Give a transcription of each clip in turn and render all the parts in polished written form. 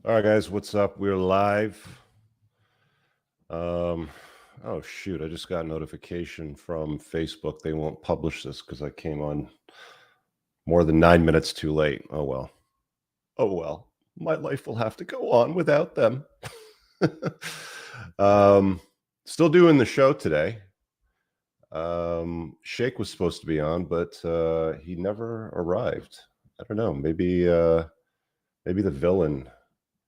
All right, guys, what's up? We're live. Oh shoot, I just got a notification from Facebook. They won't publish this because I came on more than 9 minutes too late. Oh well. Oh well. My life will have to go on without them. um, Still doing the show today. Shake was supposed to be on, but he never arrived. I don't know. Maybe the villain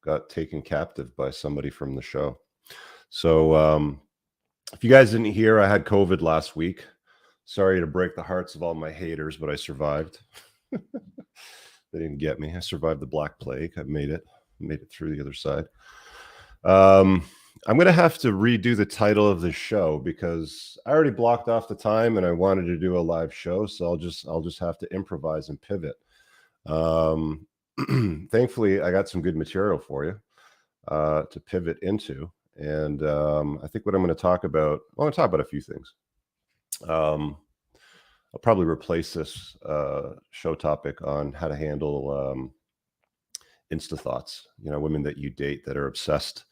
got taken captive by somebody from the show. So if you guys didn't hear, I had COVID last week. Sorry to break the hearts of all my haters, but I survived. They didn't get me. I survived the Black Plague. I made it through the other side. I'm going to have to redo the title of the show because I already blocked off the time and I wanted to do a live show. So I'll just have to improvise and pivot. Thankfully, I got some good material for you to pivot into. And I think what I'm going to talk about, I want to talk about a few things. I'll probably replace this show topic on how to handle Insta thoughts. You know, women that you date that are obsessed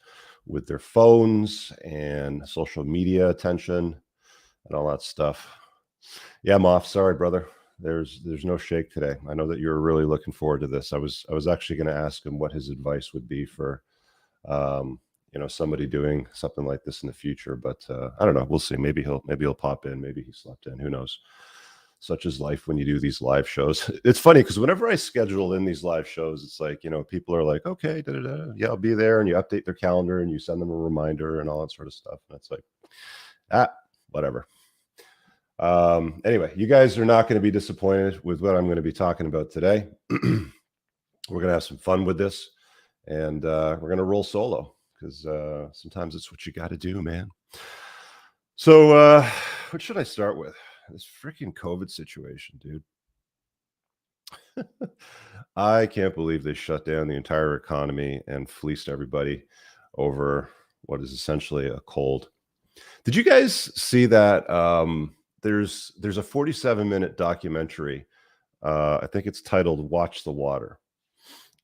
with their phones and social media attention and all that stuff. Yeah, I'm off. Sorry, brother. There's no Shake today. I know that you're really looking forward to this. I was actually going to ask him what his advice would be for somebody doing something like this in the future, but I don't know. We'll see. Maybe he'll pop in. Maybe he slept in. Who knows? Such is life when you do these live shows. It's funny because whenever I schedule in these live shows, it's like, people are like, okay, yeah, I'll be there. And you update their calendar and you send them a reminder and all that sort of stuff. And it's like, whatever. Anyway, you guys are not going to be disappointed with what I'm going to be talking about today. We're going to have some fun with this and we're going to roll solo because sometimes it's what you got to do, man. So what should I start with? This freaking COVID situation, dude. I can't believe they shut down the entire economy and fleeced everybody over what is essentially a cold. Did you guys see that? There's a 47-minute documentary. I think it's titled "Watch the Water,"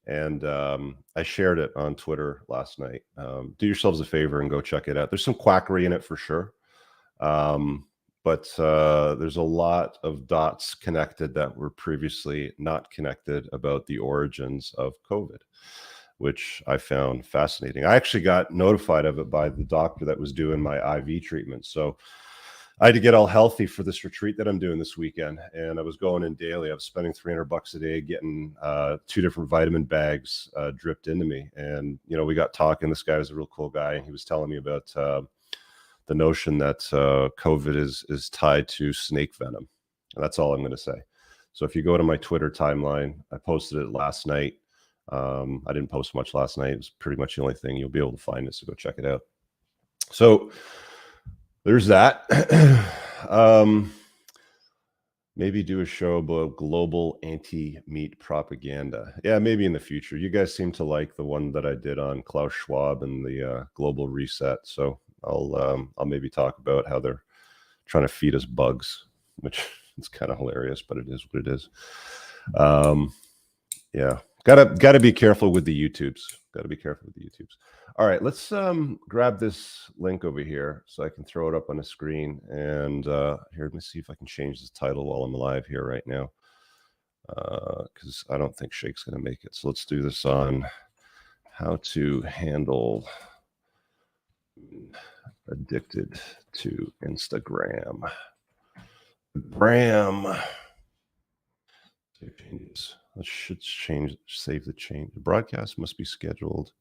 and I shared it on Twitter last night. Do yourselves a favor and go check it out. There's some quackery in it for sure. But there's a lot of dots connected that were previously not connected about the origins of COVID, which I found fascinating. I actually got notified of it by the doctor that was doing my IV treatment. So I had to get all healthy for this retreat that I'm doing this weekend. And I was going in daily. I was spending $300 a day getting 2 different vitamin bags dripped into me. And, we got talking. This guy was a real cool guy. And he was telling me about the notion that COVID is tied to snake venom. And that's all I'm going to say. So if you go to my Twitter timeline, I posted it last night. I didn't post much last night. It was pretty much the only thing you'll be able to find it. So go check it out. So there's that. Maybe do a show about global anti-meat propaganda. Yeah, maybe in the future. You guys seem to like the one that I did on Klaus Schwab and the global reset. So I'll maybe talk about how they're trying to feed us bugs, which is kind of hilarious, but it is what it is. Yeah, gotta be careful with the YouTubes. All right, let's grab this link over here so I can throw it up on the screen. And here, let me see if I can change the title while I'm live here right now, because I don't think Shake's gonna make it. So let's do this on how to handle addicted to Instagram. Let's change, save the change. The broadcast must be scheduled.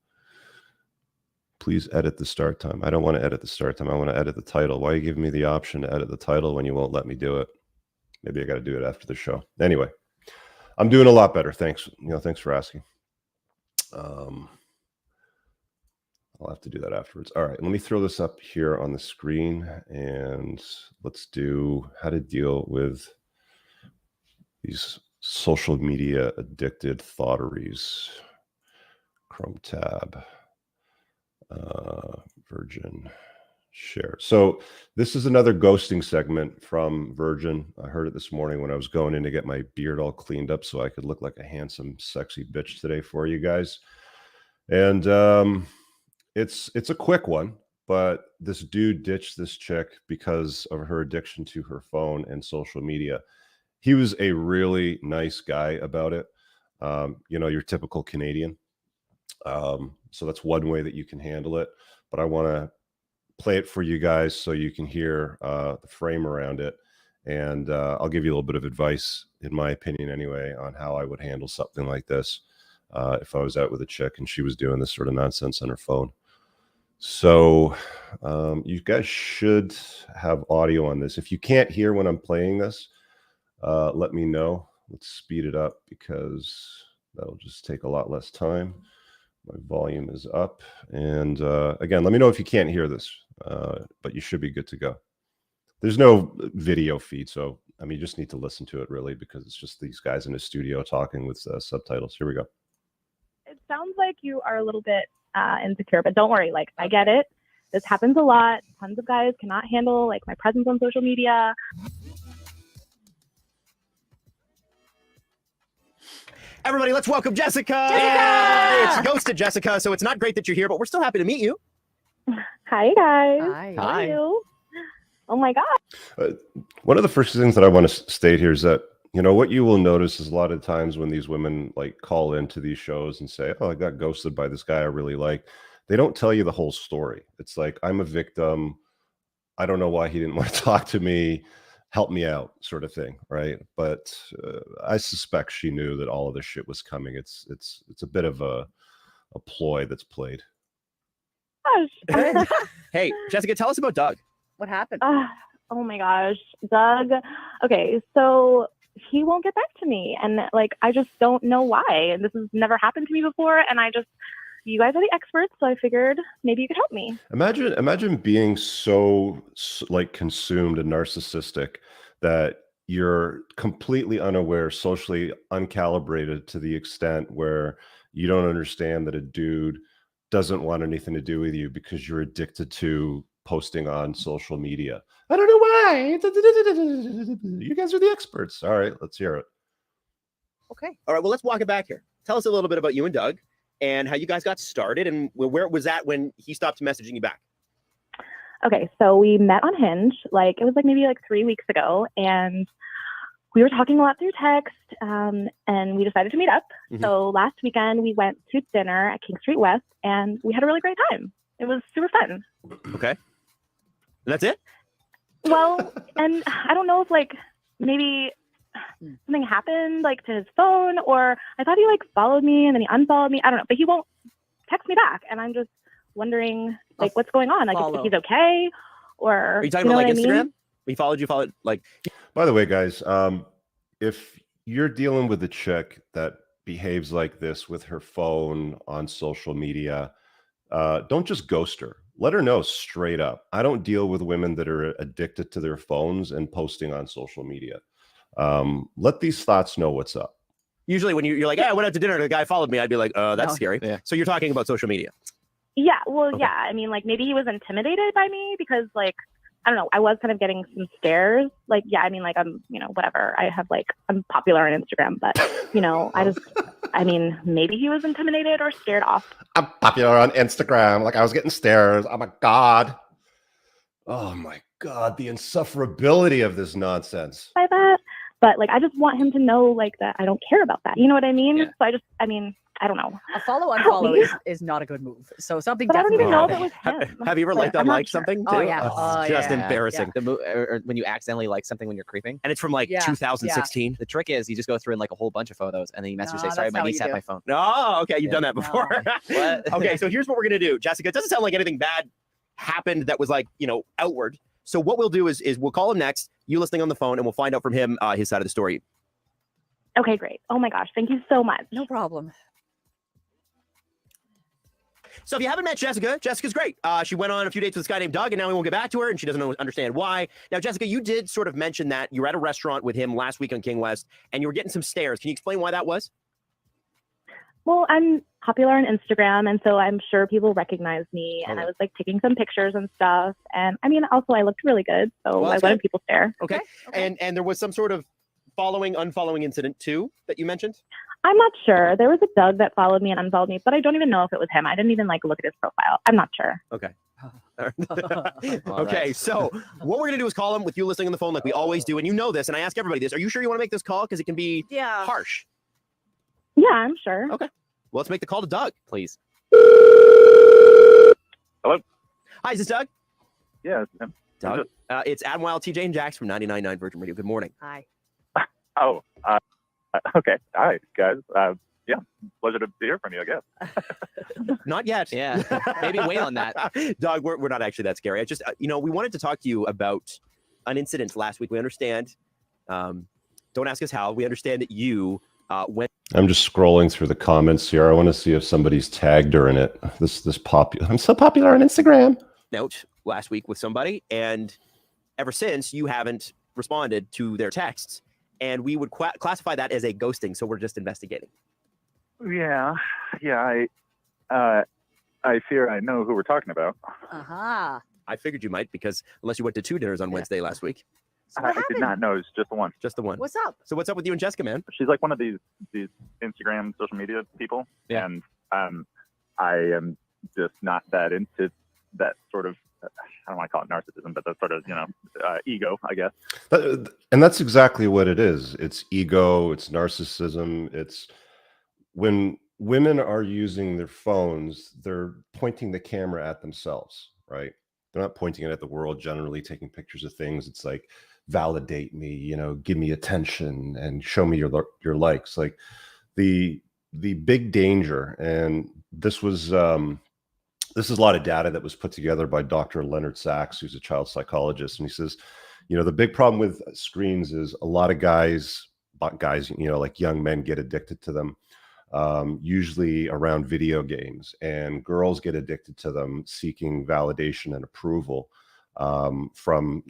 Please edit the start time. I don't want to edit the start time. I want to edit the title. Why are you giving me the option to edit the title when you won't let me do it? Maybe I got to do it after the show. Anyway, I'm doing a lot better. Thanks. Thanks for asking. I'll have to do that afterwards. All right, let me throw this up here on the screen and let's do how to deal with these social media addicted thoughtaries. Chrome tab, Virgin, share. So this is another ghosting segment from Virgin. I heard it this morning when I was going in to get my beard all cleaned up so I could look like a handsome, sexy bitch today for you guys. And it's a quick one, but this dude ditched this chick because of her addiction to her phone and social media. He was a really nice guy about it. You know, your typical Canadian. So that's one way that you can handle it. But I want to play it for you guys so you can hear the frame around it. And I'll give you a little bit of advice, in my opinion anyway, on how I would handle something like this if I was out with a chick and she was doing this sort of nonsense on her phone. So you guys should have audio on this. If you can't hear when I'm playing this, let me know. Let's speed it up because that'll just take a lot less time. My volume is up. And again, let me know if you can't hear this, but you should be good to go. There's no video feed, so I mean, you just need to listen to it really because it's just these guys in a studio talking with subtitles. Here we go. It sounds like you are a little bit insecure, but don't worry. Like, I get it. This happens a lot. Tons of guys cannot handle like my presence on social media. Everybody, let's welcome Jessica. Jessica! It's Ghosted Jessica, so it's not great that you're here, but we're still happy to meet you. Hi, guys. Hi. How are you? Oh, my God. One of the first things that I want to state here is that, you know, what you will notice is a lot of times when these women like call into these shows and say, oh, I got ghosted by this guy I really like, they don't tell you the whole story. It's like, I'm a victim. I don't know why he didn't want to talk to me. Help me out, sort of thing, right? But I suspect she knew that all of this shit was coming. It's a bit of a ploy that's played. Gosh. Hey, Jessica, tell us about Doug. What happened? Oh my gosh, Doug. Okay, so he won't get back to me, and like I just don't know why. And this has never happened to me before, and you guys are the experts, so I figured maybe you could help me. Imagine being so like consumed and narcissistic that you're completely unaware, socially uncalibrated to the extent where you don't understand that a dude doesn't want anything to do with you because you're addicted to posting on social media. I don't know why. You guys are the experts. All right, let's hear it. Okay. All right, well, let's walk it back here. Tell us a little bit about you and Doug and how you guys got started and where was that when he stopped messaging you back? Okay, so we met on Hinge, like it was like maybe like 3 weeks ago, and we were talking a lot through text, and we decided to meet up. Mhm. So last weekend we went to dinner at King Street West, and we had a really great time. It was super fun. Okay. And that's it? Well, and I don't know if like maybe something happened like to his phone, or I thought he like followed me and then he unfollowed me. I don't know, but he won't text me back, and I'm just wondering like what's going on, like if he's okay, or Are you talking about like Instagram? I mean? He followed like. By the way, guys, if you're dealing with a chick that behaves like this with her phone on social media, don't just ghost her. Let her know straight up. I don't deal with women that are addicted to their phones and posting on social media. Let these thoughts know what's up. Usually when you're like, hey, I went out to dinner and the guy followed me, I'd be like, that's No. scary. Yeah. So you're talking about social media. Yeah, well, Okay. yeah. I mean, like maybe he was intimidated by me because, like, I don't know. I was kind of getting some stares. Like, yeah, I mean, like I'm, whatever. I'm popular on Instagram, but I mean, maybe he was intimidated or scared off. I'm popular on Instagram. Like I was getting stares. Oh my God. Oh my God. The insufferability of this nonsense. By that, but like I just want him to know like that I don't care about that. You know what I mean? Yeah. So I don't know. A follow is not a good move. So something. But I don't even know definitely if it was him. Have you ever Like, liked I'm not unlike sure. something? Oh, too? yeah. It's just Yeah. embarrassing. Or when you accidentally like something when you're creeping. And it's from like Yeah, 2016. The trick is you just go through and like a whole bunch of photos and then you message No, say, sorry, that's my not what niece you had do. my phone. Oh, okay. You've Yeah. done that before. What? Okay, so here's what we're gonna do, Jessica. It doesn't sound like anything bad happened that was like, outward. So what we'll do is we'll call him next, you listening on the phone, and we'll find out from him his side of the story. Okay, great. Oh my gosh, thank you so much. No problem. So if you haven't met Jessica, Jessica's great. She went on a few dates with this guy named Doug, and now we won't get back to her, and she doesn't understand why. Now, Jessica, you did sort of mention that you were at a restaurant with him last week on King West, and you were getting some stares. Can you explain why that was? Well, I'm popular on Instagram, and so I'm sure people recognize me. And I was like taking some pictures and stuff. And I mean, also I looked really good, so Well, I that's wanted good. people stare. Okay. And there was some sort of unfollowing incident too that you mentioned? I'm not sure. There was a Doug that followed me and unfollowed me, but I don't even know if it was him. I didn't even like look at his profile. I'm not sure. Okay. All Okay, right. so what we're gonna do is call him with you listening on the phone like we always do, and you know this, and I ask everybody this. Are you sure you want to make this call? Because it can be Yeah. harsh. Yeah, I'm sure. Okay. Well, let's make the call to Doug. Please. Hello? Hi, is this Doug? Yeah, it's him. Doug. It's Adam Wild, TJ, and Jax from 99.9 Virgin Radio. Good morning. Hi. Oh, okay. Hi, guys. Yeah, pleasure to hear from you, I guess. Not yet. Yeah. Maybe wait on that. Doug, we're not actually that scary. I just, we wanted to talk to you about an incident last week. We understand. Don't ask us how. We understand that you went. I'm just scrolling through the comments here. I want to see if somebody's tagged her in it. This popular. I'm so popular on Instagram. Out last week with somebody, and ever since you haven't responded to their texts, and we would classify that as a ghosting. So we're just investigating. Yeah, I fear I know who we're talking about. Uh-huh. I figured you might, because unless you went to 2 dinners on Wednesday last week, So I what did happened? not know. It's just the one. just the one. What's up? So what's up with you and Jessica, man? She's like one of these Instagram social media people, Yeah. and I am just not that into that sort of. I don't want to call it narcissism, but that sort of ego, I guess. And that's exactly what it is. It's ego. It's narcissism. It's when women are using their phones, they're pointing the camera at themselves, right? They're not pointing it at the world, generally taking pictures of things. It's like, validate me, give me attention and show me your likes. Like the big danger, and this is a lot of data that was put together by Dr. Leonard Sachs, who's a child psychologist. And he says, the big problem with screens is a lot of guys, like young men, get addicted to them, usually around video games, and girls get addicted to them seeking validation and approval from,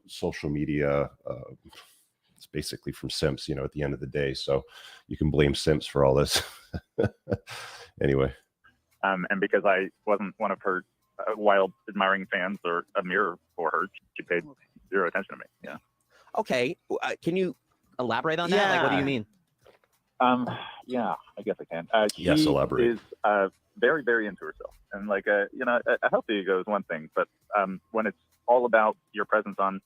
social media. It's basically from simps, at the end of the day. So you can blame simps for all this. Anyway. And because I wasn't one of her wild admiring fans or a mirror for her, she paid zero attention to me. Yeah. Okay. Can you Elaborate on that? Like, what do you mean? Yeah, I guess I can. Yes, she elaborate. is very, very into herself, and like a healthy ego is one thing, but when it's all about your presence on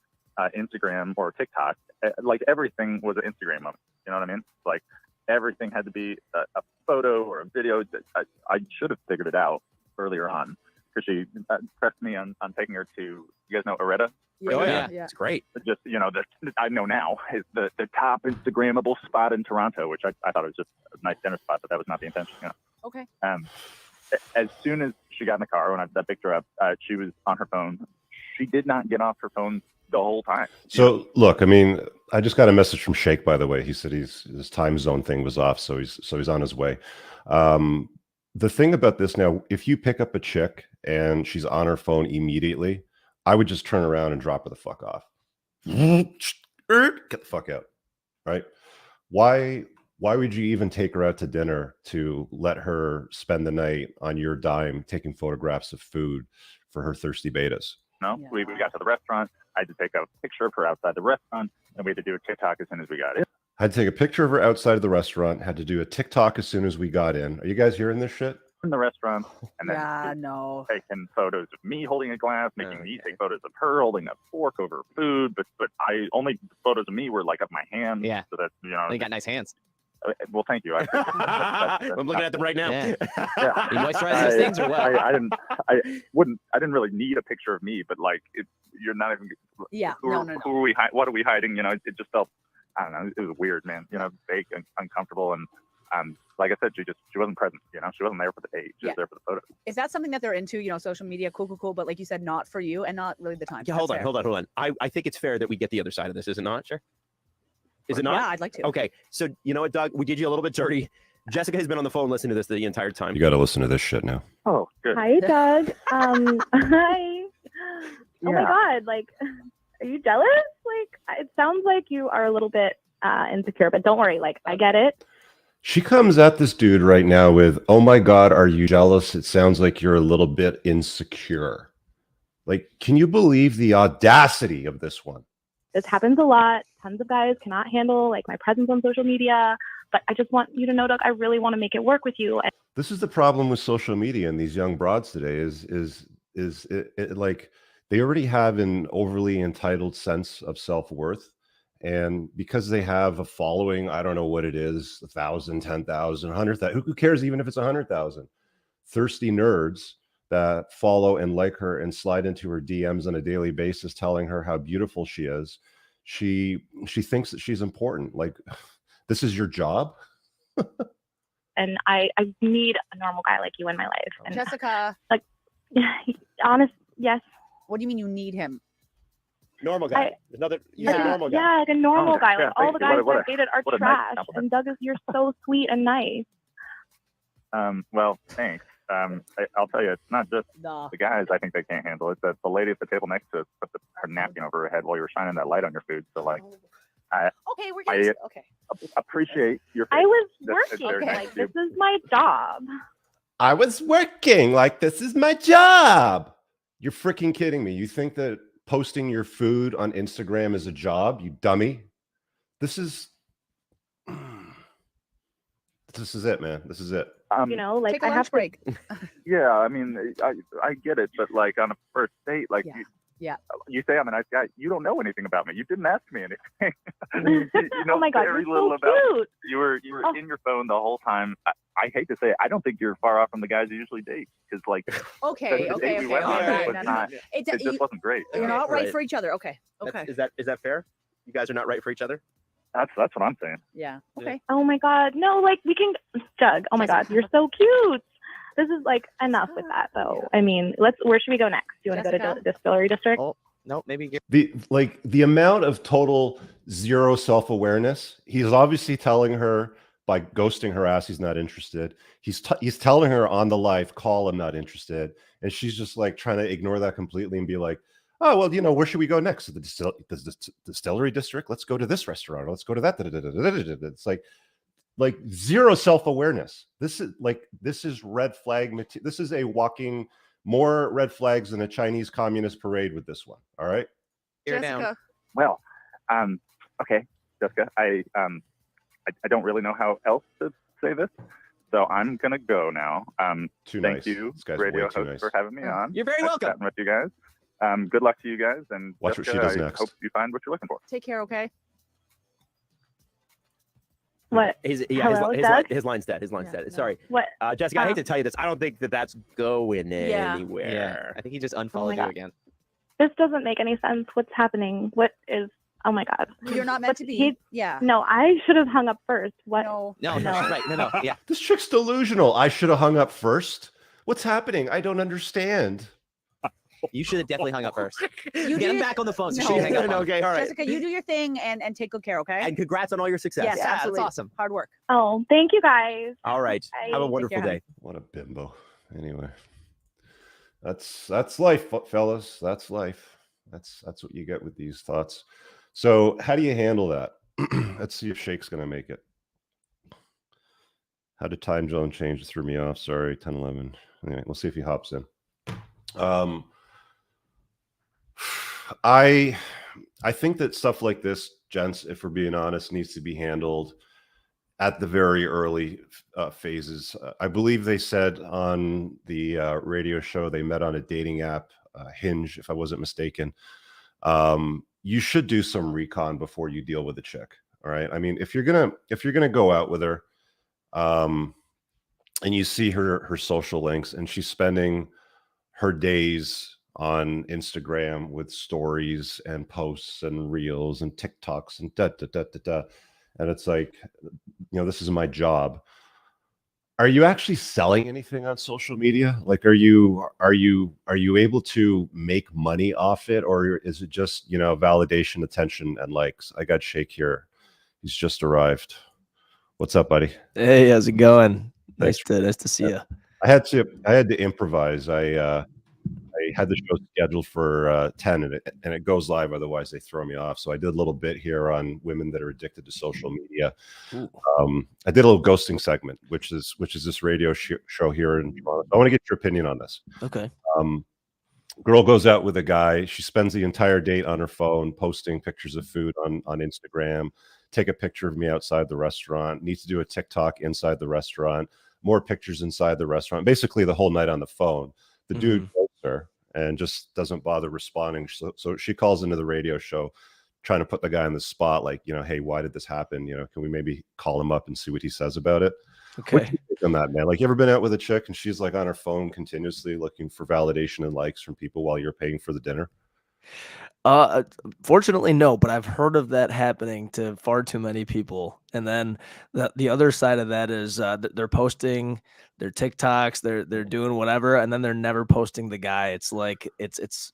Instagram or TikTok, like everything was an Instagram moment. You know what I mean? Like everything had to be a photo or a video. I should have figured it out earlier on, because she pressed me on taking her to. You guys know Areta? Oh yeah, Yeah. it's great. Just I know now is the top Instagrammable spot in Toronto, which I thought it was just a nice dinner spot, but that was not the intention. Okay. As soon as she got in the car, when I picked her up, she was on her phone. She did not get off her phone the whole time. So look, I just got a message from Shake, by the way. He said his time zone thing was off, so he's on his way. The thing about this now, if you pick up a chick and she's on her phone immediately, I would just turn around and drop her the fuck off. Get the fuck out, right? Why would you even take her out to dinner to let her spend the night on your dime taking photographs of food for her thirsty betas? No, Yeah. we got to the restaurant. I had to take a picture of her outside the restaurant, and we had to do a TikTok as soon as we got in. I had to take a picture of her outside of the restaurant, had to do a TikTok as soon as we got in. Are you guys hearing this shit? In the restaurant, and then Yeah, no. taking photos of me holding a glass, making me take photos of her holding a fork over food. But I only photos of me were like of my hands. Yeah. So that You got nice hands. Well, thank you. That's I'm looking at them right now. Yeah. yeah. You moisturize those things or what? I didn't really need a picture of me, but like you're not even. Yeah. Who are we? What are we hiding? It just felt. I don't know. It was weird, man. Fake and uncomfortable, and like I said, she wasn't present. She wasn't there for the date. She was there for the photo. Is that something that they're into? Social media, cool, but like you said, not for you and not really the time. Yeah, hold on. I think it's fair that we get the other side of this, is it not? Sure. Is it not? Yeah, I'd like to. Okay, so you know what, Doug? We did you a little bit dirty. Jessica has been on the phone listening to this the entire time. You got to listen to this shit now. Oh, good. Hi, Doug. Hi. Oh my God. Like, are you jealous? Like, it sounds like you are a little bit insecure, but don't worry. Like, I get it. She comes at this dude right now with, "Oh my God, are you jealous? It sounds like you're a little bit insecure." Like, can you believe the audacity of this one? This happens a lot. tons of guys cannot handle like my presence on social media. But I just want you to know, Doug, I really want to make it work with you. And This is the problem with social media and these young broads today is it like they already have an overly entitled sense of self-worth. And because they have a following, I don't know what it is, 1,000, 10,000, 100,000, who cares even if it's 100,000? Thirsty nerds that follow and like her and slide into her DMs on a daily basis, telling her how beautiful she is. She thinks that she's important. Like, this is your job? and I need a normal guy like you in my life. And Jessica, honest, yes. what do you mean you need him? Normal guy. Another you said normal guy. Yeah, like a normal Okay, guy. yeah, Like all the thank you. guys What I've dated are what a nice trash. compliment. And Doug, you're so sweet and nice. Well, thanks. I'll tell you, it's not just The the guys I think they can't handle it. The lady at the table next to us put her napkin over her head while you were shining that light on your food. So, like, okay, we're getting okay. appreciate your I was That's working. very Like nice of this you. is my job. I was working like this is my job. You're freaking kidding me. You think that posting your food on Instagram is a job, you dummy? This is it, man. This is it. You know, like Take a I lunch have to. break. Yeah, I mean, I get it, but like on a first date, like you say I'm a nice guy. You don't know anything about me. You didn't ask me anything. you know Oh my God, very you're little so about me. cute. You were in your phone the whole time. I hate to say it, I don't think you're far off from the guys you usually date because like Okay, the okay, date we okay. went All on right, was no, not. no. It just wasn't great. You're Okay, not right right. for each other. Okay, okay. Is that fair? You guys are not right for each other? That's what I'm saying. Yeah. Okay. Oh my God, no, like we can, Doug. Oh my God, you're so cute. This is like enough with that, though. I mean, where should we go next? Do you want to go to Jessica? Distillery District? Oh, no, maybe get The amount of total zero self-awareness. He's obviously telling her by ghosting her ass he's not interested. He's telling her on the live call I'm not interested, and she's just like trying to ignore that completely and be like, oh well, you know, where should we go next? To the Distillery District? Let's go to this restaurant. Let's go to that. It's like zero self-awareness. This is red flag material. This is a walking more red flags than a Chinese communist parade with this one. All right. here Jessica. down. Well, okay, Jessica, I don't really know how else to say this, so I'm gonna go now. Too Thank nice. you, This guy's radio way too host, nice. for having me on. You're very Nice welcome. chatting with you guys. Good luck to you guys, and Watch what Jessica, she does I next. hope you find what you're looking for. Take care. Okay. What? His line's dead. His line's Yeah, dead. no. Sorry, What? Jessica. I hate to tell you this. I don't think that's going Yeah. anywhere. Yeah, I think he just unfollowed you God. again. This doesn't make any sense. What's happening? What is? Oh my God. You're not meant But to be. he- Yeah. No, I should have hung up first. What? No. No, No. right. No, yeah. This chick's delusional. I should have hung up first. What's happening? I don't understand. You should have definitely hung up first. You Get him did- back on the phone so No. she can hang up on him. Okay, all right. Jessica, you do your thing and take good care. Okay. And congrats on all your success. Yes, Yeah, that's absolutely. awesome. Hard work. Oh, thank you guys. All right. Bye. Have a Take wonderful care, day. What a bimbo. Anyway, that's life, fellas. That's life. That's what you get with these thoughts. So how do you handle that? Let's see if Shake's gonna make it. How did time zone change? It threw me off. Sorry, 10:11. Anyway, we'll see if he hops in. I think that stuff like this, gents, if we're being honest, needs to be handled at the very early phases. I believe they said on the radio show they met on a dating app, Hinge, if I wasn't mistaken. You should do some recon before you deal with a chick. All right. I mean, if you're gonna go out with her, and you see her social links, and she's spending her days on Instagram with stories and posts and reels and TikToks and and it's like, you know, this is my job. Are you actually selling anything on social media? Like, are you able to make money off it, or is it just, you know, validation, attention, and likes? I got Shake here. He's just arrived. What's up, buddy? Hey, how's it going? Thanks. Nice to see you. I had to improvise. I had the show scheduled for 10, and it goes live. Otherwise, they throw me off. So I did a little bit here on women that are addicted to social media. I did a little ghosting segment, which is this radio show here in Toronto. I want to get your opinion on this. Okay. girl goes out with a guy. She spends the entire date on her phone, posting pictures of food on Instagram. Take a picture of me outside the restaurant. Needs to do a TikTok inside the restaurant. More pictures inside the restaurant. Basically, the whole night on the phone. The dude ghosts her and just doesn't bother responding. So she calls into the radio show, trying to put the guy on the spot. Like, hey, why did this happen? Can we maybe call him up and see what he says about it? Okay. What's your take on that, man? Like, you ever been out with a chick and she's like on her phone continuously looking for validation and likes from people while you're paying for the dinner? Fortunately, no, but I've heard of that happening to far too many people. And then the other side of that is they're posting their TikToks, they're doing whatever, and then they're never posting the guy. It's like it's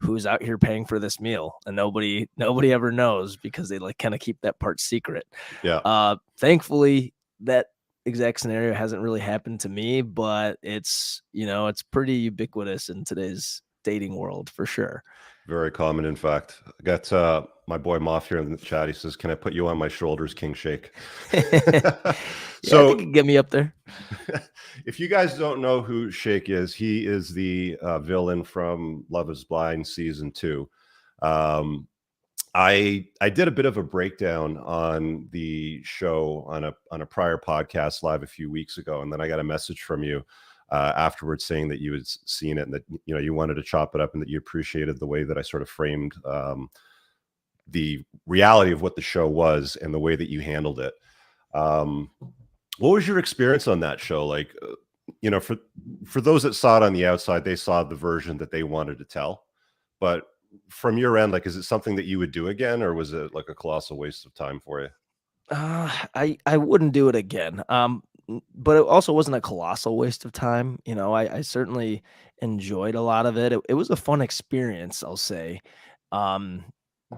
who's out here paying for this meal, and nobody ever knows because they like kind of keep that part secret. Yeah. Thankfully, that exact scenario hasn't really happened to me, but it's it's pretty ubiquitous in today's dating world for sure. Very common, in fact. I got my boy Moff here in the chat. He says, "Can I put you on my shoulders, King Shake?" I So, think you can get me up there. if you guys don't know who Shake is, he is the villain from Love Is Blind season 2. I did a bit of a breakdown on the show on a prior podcast live a few weeks ago, and then I got a message from you afterwards saying that you had seen it and that you wanted to chop it up and that you appreciated the way that I sort of framed the reality of what the show was and the way that you handled it. What was your experience on that show? Like, for those that saw it on the outside, they saw the version that they wanted to tell. But from your end, like, is it something that you would do again, or was it like a colossal waste of time for you? I wouldn't do it again. But it also wasn't a colossal waste of time. I certainly enjoyed a lot of it. It was a fun experience, I'll say,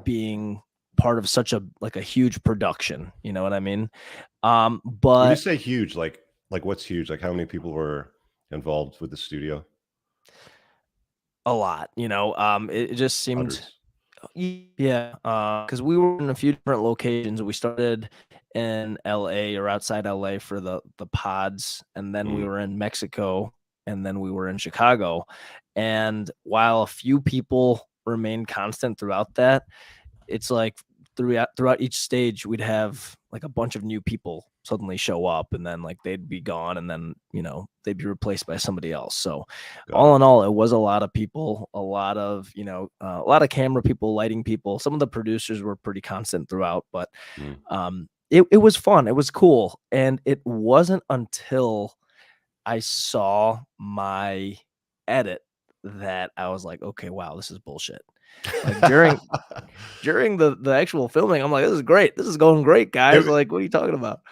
being part of such a huge production. You know what I mean? When you But say huge, like what's huge? Like, how many people were involved with the studio? a lot. It just seemed. Hundreds. Yeah, because we were in a few different locations. We started in LA or outside LA for the pods, and then we were in Mexico, and then we were in Chicago. And while a few people remained constant throughout that, it's like throughout each stage we'd have like a bunch of new people suddenly show up, and then like they'd be gone, and then they'd be replaced by somebody else. So all in all, it was a lot of people, a lot of a lot of camera people, lighting people. Some of the producers were pretty constant throughout, but it was fun, it was cool. And it wasn't until I saw my edit that I was like, okay, wow, this is bullshit. Like during the actual filming, I'm like, this is great. This is going great, guys. Like, what are you talking about?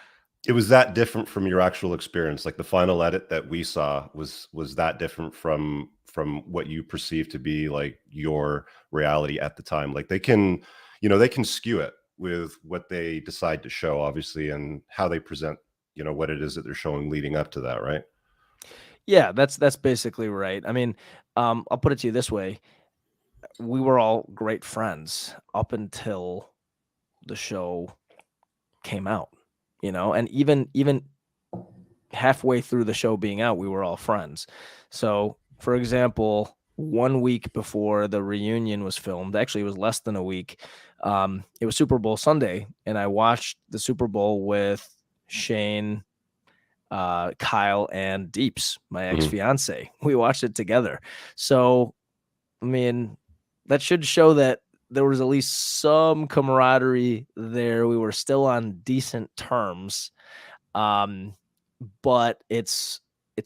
It was that different from your actual experience. Like, the final edit that we saw was that different from what you perceive to be like your reality at the time. Like, they can skew it with what they decide to show, obviously, and how they present, what it is that they're showing leading up to that, right? Yeah, that's basically right. I mean, I'll put it to you this way. We were all great friends up until the show came out, and even halfway through the show being out, we were all friends. So, for example, 1 week before the reunion was filmed, actually it was less than a week, it was Super Bowl Sunday, and I watched the Super Bowl with Shane, Kyle, and Deeps, my ex-fiance. We watched it together. So, I mean, that should show that there was at least some camaraderie there. We were still on decent terms. But it's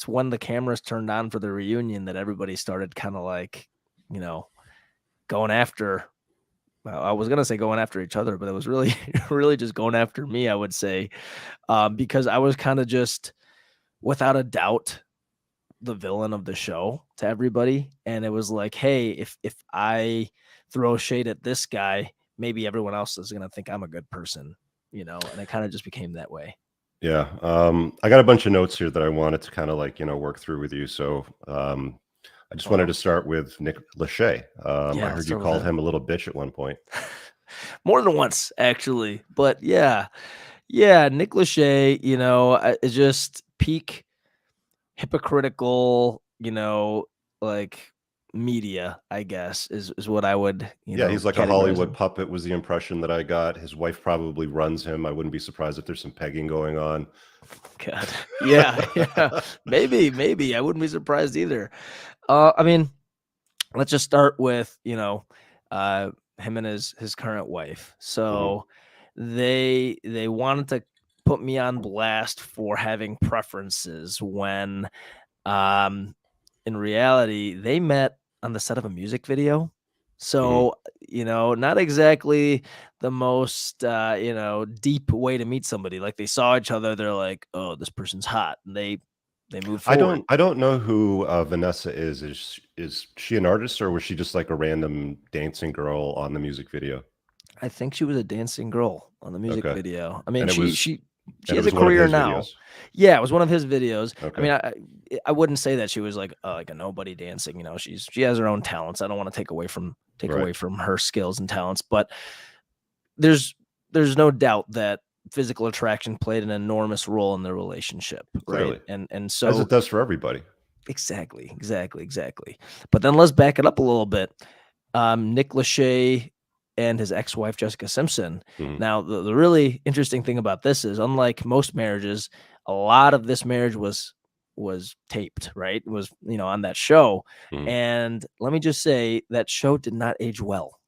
when the cameras turned on for the reunion that everybody started kind of like, going after. Well, I was gonna say going after each other, but it was really, really just going after me, I would say, because I was kind of just, without a doubt, the villain of the show to everybody. And it was like, hey, if I throw shade at this guy, maybe everyone else is going to think I'm a good person, and it kind of just became that way. Yeah. I got a bunch of notes here that I wanted to kind of like, work through with you. So I just wanted to start with Nick Lachey. I heard you called him a little bitch at one point. More than once, actually. But yeah, Nick Lachey, is just peak hypocritical, like media, I guess, is what I would, Yeah, he's like a categorize Hollywood him. puppet was the impression that I got. His wife probably runs him. I wouldn't be surprised if there's some pegging going on. God. Yeah, yeah. Maybe. I wouldn't be surprised either. I mean, let's just start with, him and his current wife. So they wanted to put me on blast for having preferences when in reality they met on the set of a music video. So, not exactly the most deep way to meet somebody. Like they saw each other, they're like, "Oh, this person's hot." And they move forward. I don't know who Vanessa is. Is she an artist or was she just like a random dancing girl on the music video? I think she was a dancing girl on the music Okay. video. I mean, And it was she and it has a was one of career his now. videos. Yeah, it was one of his videos. I Okay. mean, I wouldn't say that she was like a nobody dancing. She has her own talents. I don't want to take away from Right. her skills and talents, but there's no doubt that physical attraction played an enormous role in their relationship, right? Clearly. And As so it does for everybody. exactly. But then let's back it up a little bit. Nick Lachey and his ex-wife Jessica Simpson. Mhm. Now, the really interesting thing about this is, unlike most marriages, a lot of this marriage was taped, right? It was on that show, Mhm. and let me just say that show did not age well.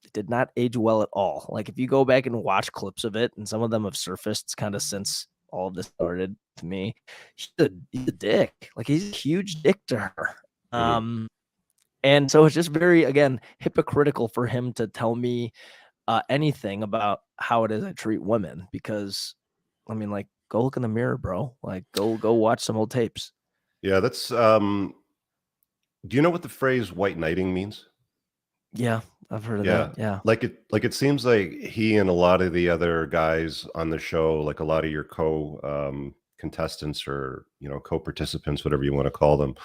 It did not age well at all. Like if you go back and watch clips of it, and some of them have surfaced kind of since all of this started to me, he's a dick. Like he's a huge dick to her. Mhm. And so it's just very, again, hypocritical for him to tell me anything about how it is I treat women because, I mean, like, go look in the mirror, bro. Like, go watch some old tapes. Yeah, that's do you know what the phrase white knighting means? Yeah, I've heard of Yeah. that. Yeah. Like it seems like he and a lot of the other guys on the show, like a lot of your contestants or, co-participants, whatever you want to call them,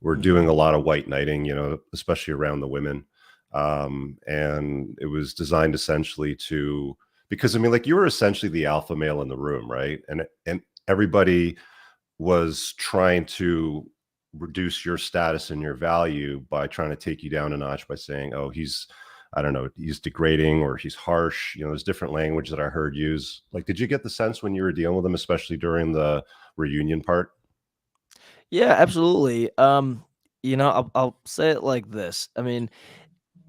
were doing a lot of white knighting, especially around the women. And it was designed essentially to because I mean, like you were essentially the alpha male in the room, right? And everybody was trying to reduce your status and your value by trying to take you down a notch by saying, "Oh, I don't know, he's degrading or he's harsh." There's different language that I heard use. Like, did you get the sense when you were dealing with them, especially during the reunion part? Yeah, absolutely. I'll say it like this. I mean,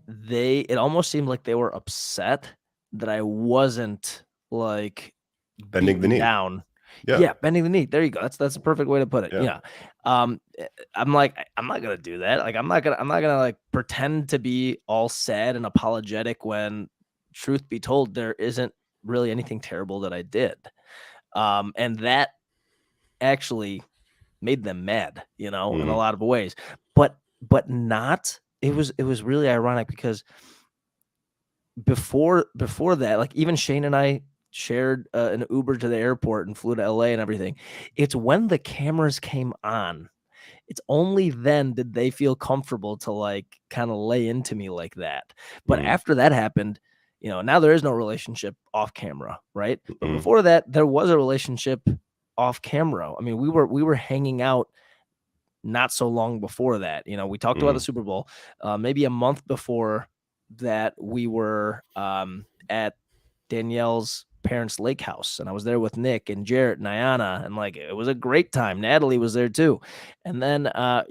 it almost seemed like they were upset that I wasn't like Bending the beaten knee. down. Yeah. Yeah, bending the knee. There you go. That's a perfect way to put it. Yeah. Yeah. I'm like, I'm not gonna do that. Like, I'm not gonna like pretend to be all sad and apologetic when, truth be told, there isn't really anything terrible that I did. And that actually made them mad, in a Mhm. lot of ways. But not. It was really ironic because before that, like even Shane and I shared an Uber to the airport and flew to LA and everything. It's when the cameras came on, it's only then did they feel comfortable to like kind of lay into me like that. But Mhm. after that happened, now there is no relationship off camera, right? But Mhm. before that, there was a relationship off camera. I mean, we were hanging out not so long before that. We talked about the Mhm. Super Bowl. Maybe a month before that, we were at Danielle's parents' lake house, and I was there with Nick and Jarrett and Ayana, and like it was a great time. Natalie was there too, and then I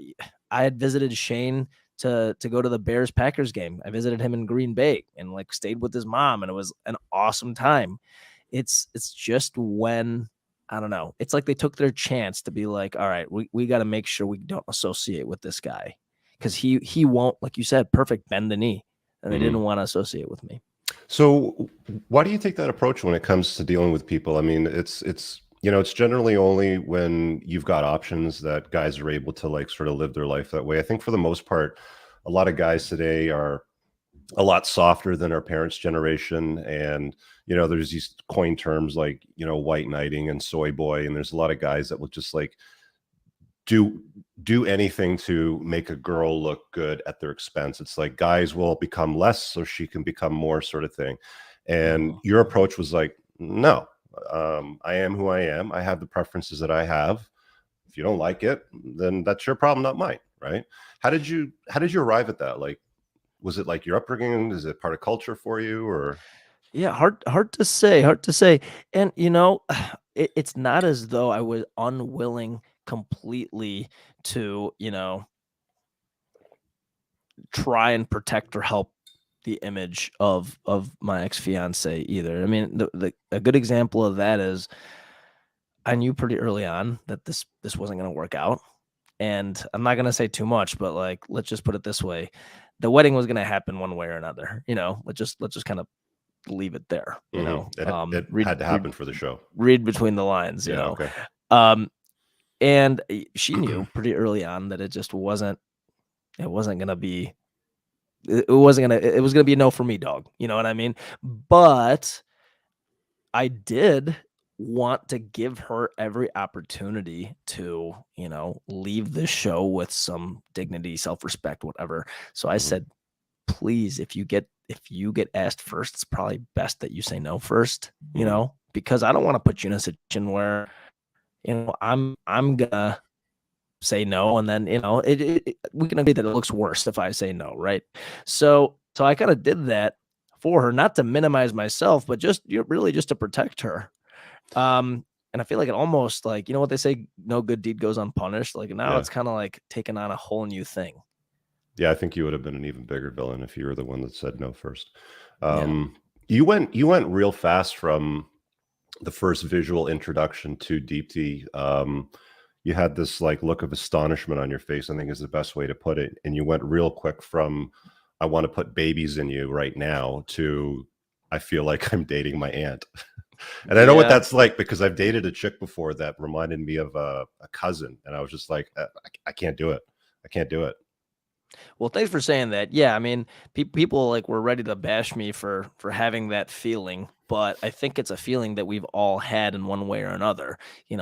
had visited Shane to go to the Bears Packers game. I visited him in Green Bay and like stayed with his mom, and it was an awesome time. It's just when I don't know. It's like they took their chance to be like, all right, we got to make sure we don't associate with this guy because he won't, like you said, perfect bend the knee, and they Mhm. didn't want to associate with me. So why do you take that approach when it comes to dealing with people? I mean, it's generally only when you've got options that guys are able to like sort of live their life that way. I think for the most part, a lot of guys today are a lot softer than our parents' generation. And, there's these coin terms like, white knighting and soy boy. And there's a lot of guys that will just like do do anything to make a girl look good at their expense. It's like guys will become less so she can become more sort of thing. And your approach was like, no, I am who I am. I have the preferences that I have. If you don't like it, then that's your problem, not mine. right? How did you arrive at that? Like, was it like your upbringing? Is it part of culture for you, or? Yeah, hard to say, hard to say. And it's not as though I was unwilling completely to, try and protect or help the image of my ex-fiance either. I mean, a good example of that is I knew pretty early on that this wasn't going to work out. And I'm not going to say too much, but like, let's just put it this way. The wedding was going to happen one way or another, let's just kind of leave it there, It had to happen for the show. Read between the lines, Yeah, okay. And she knew pretty early on that it just wasn't, it wasn't going to be, it was going to be a no for me, dog. You know what I mean? But I did want to give her every opportunity to, leave the show with some dignity, self-respect, whatever. So I said, please, if you get asked first, it's probably best that you say no first, because I don't want to put you in a situation where, I'm gonna say no, and then we can agree that it looks worse if I say no, right? So I kind of did that for her, not to minimize myself, but just really just to protect her. And I feel like it almost like, what they say, no good deed goes unpunished. Like now it's kind of like taking on a whole new thing. Yeah, I think you would have been an even bigger villain if you were the one that said no first. You went real fast from the first visual introduction to Deepti. You had this like look of astonishment on your face, I think is the best way to put it. And you went real quick from, I want to put babies in you right now, to, I feel like I'm dating my aunt. And I know what that's like, because I've dated a chick before that reminded me of a cousin. And I was just like, I can't do it. I can't do it. Well, thanks for saying that. Yeah, I mean, people like were ready to bash me for having that feeling, but I think it's a feeling that we've all had in one way or another.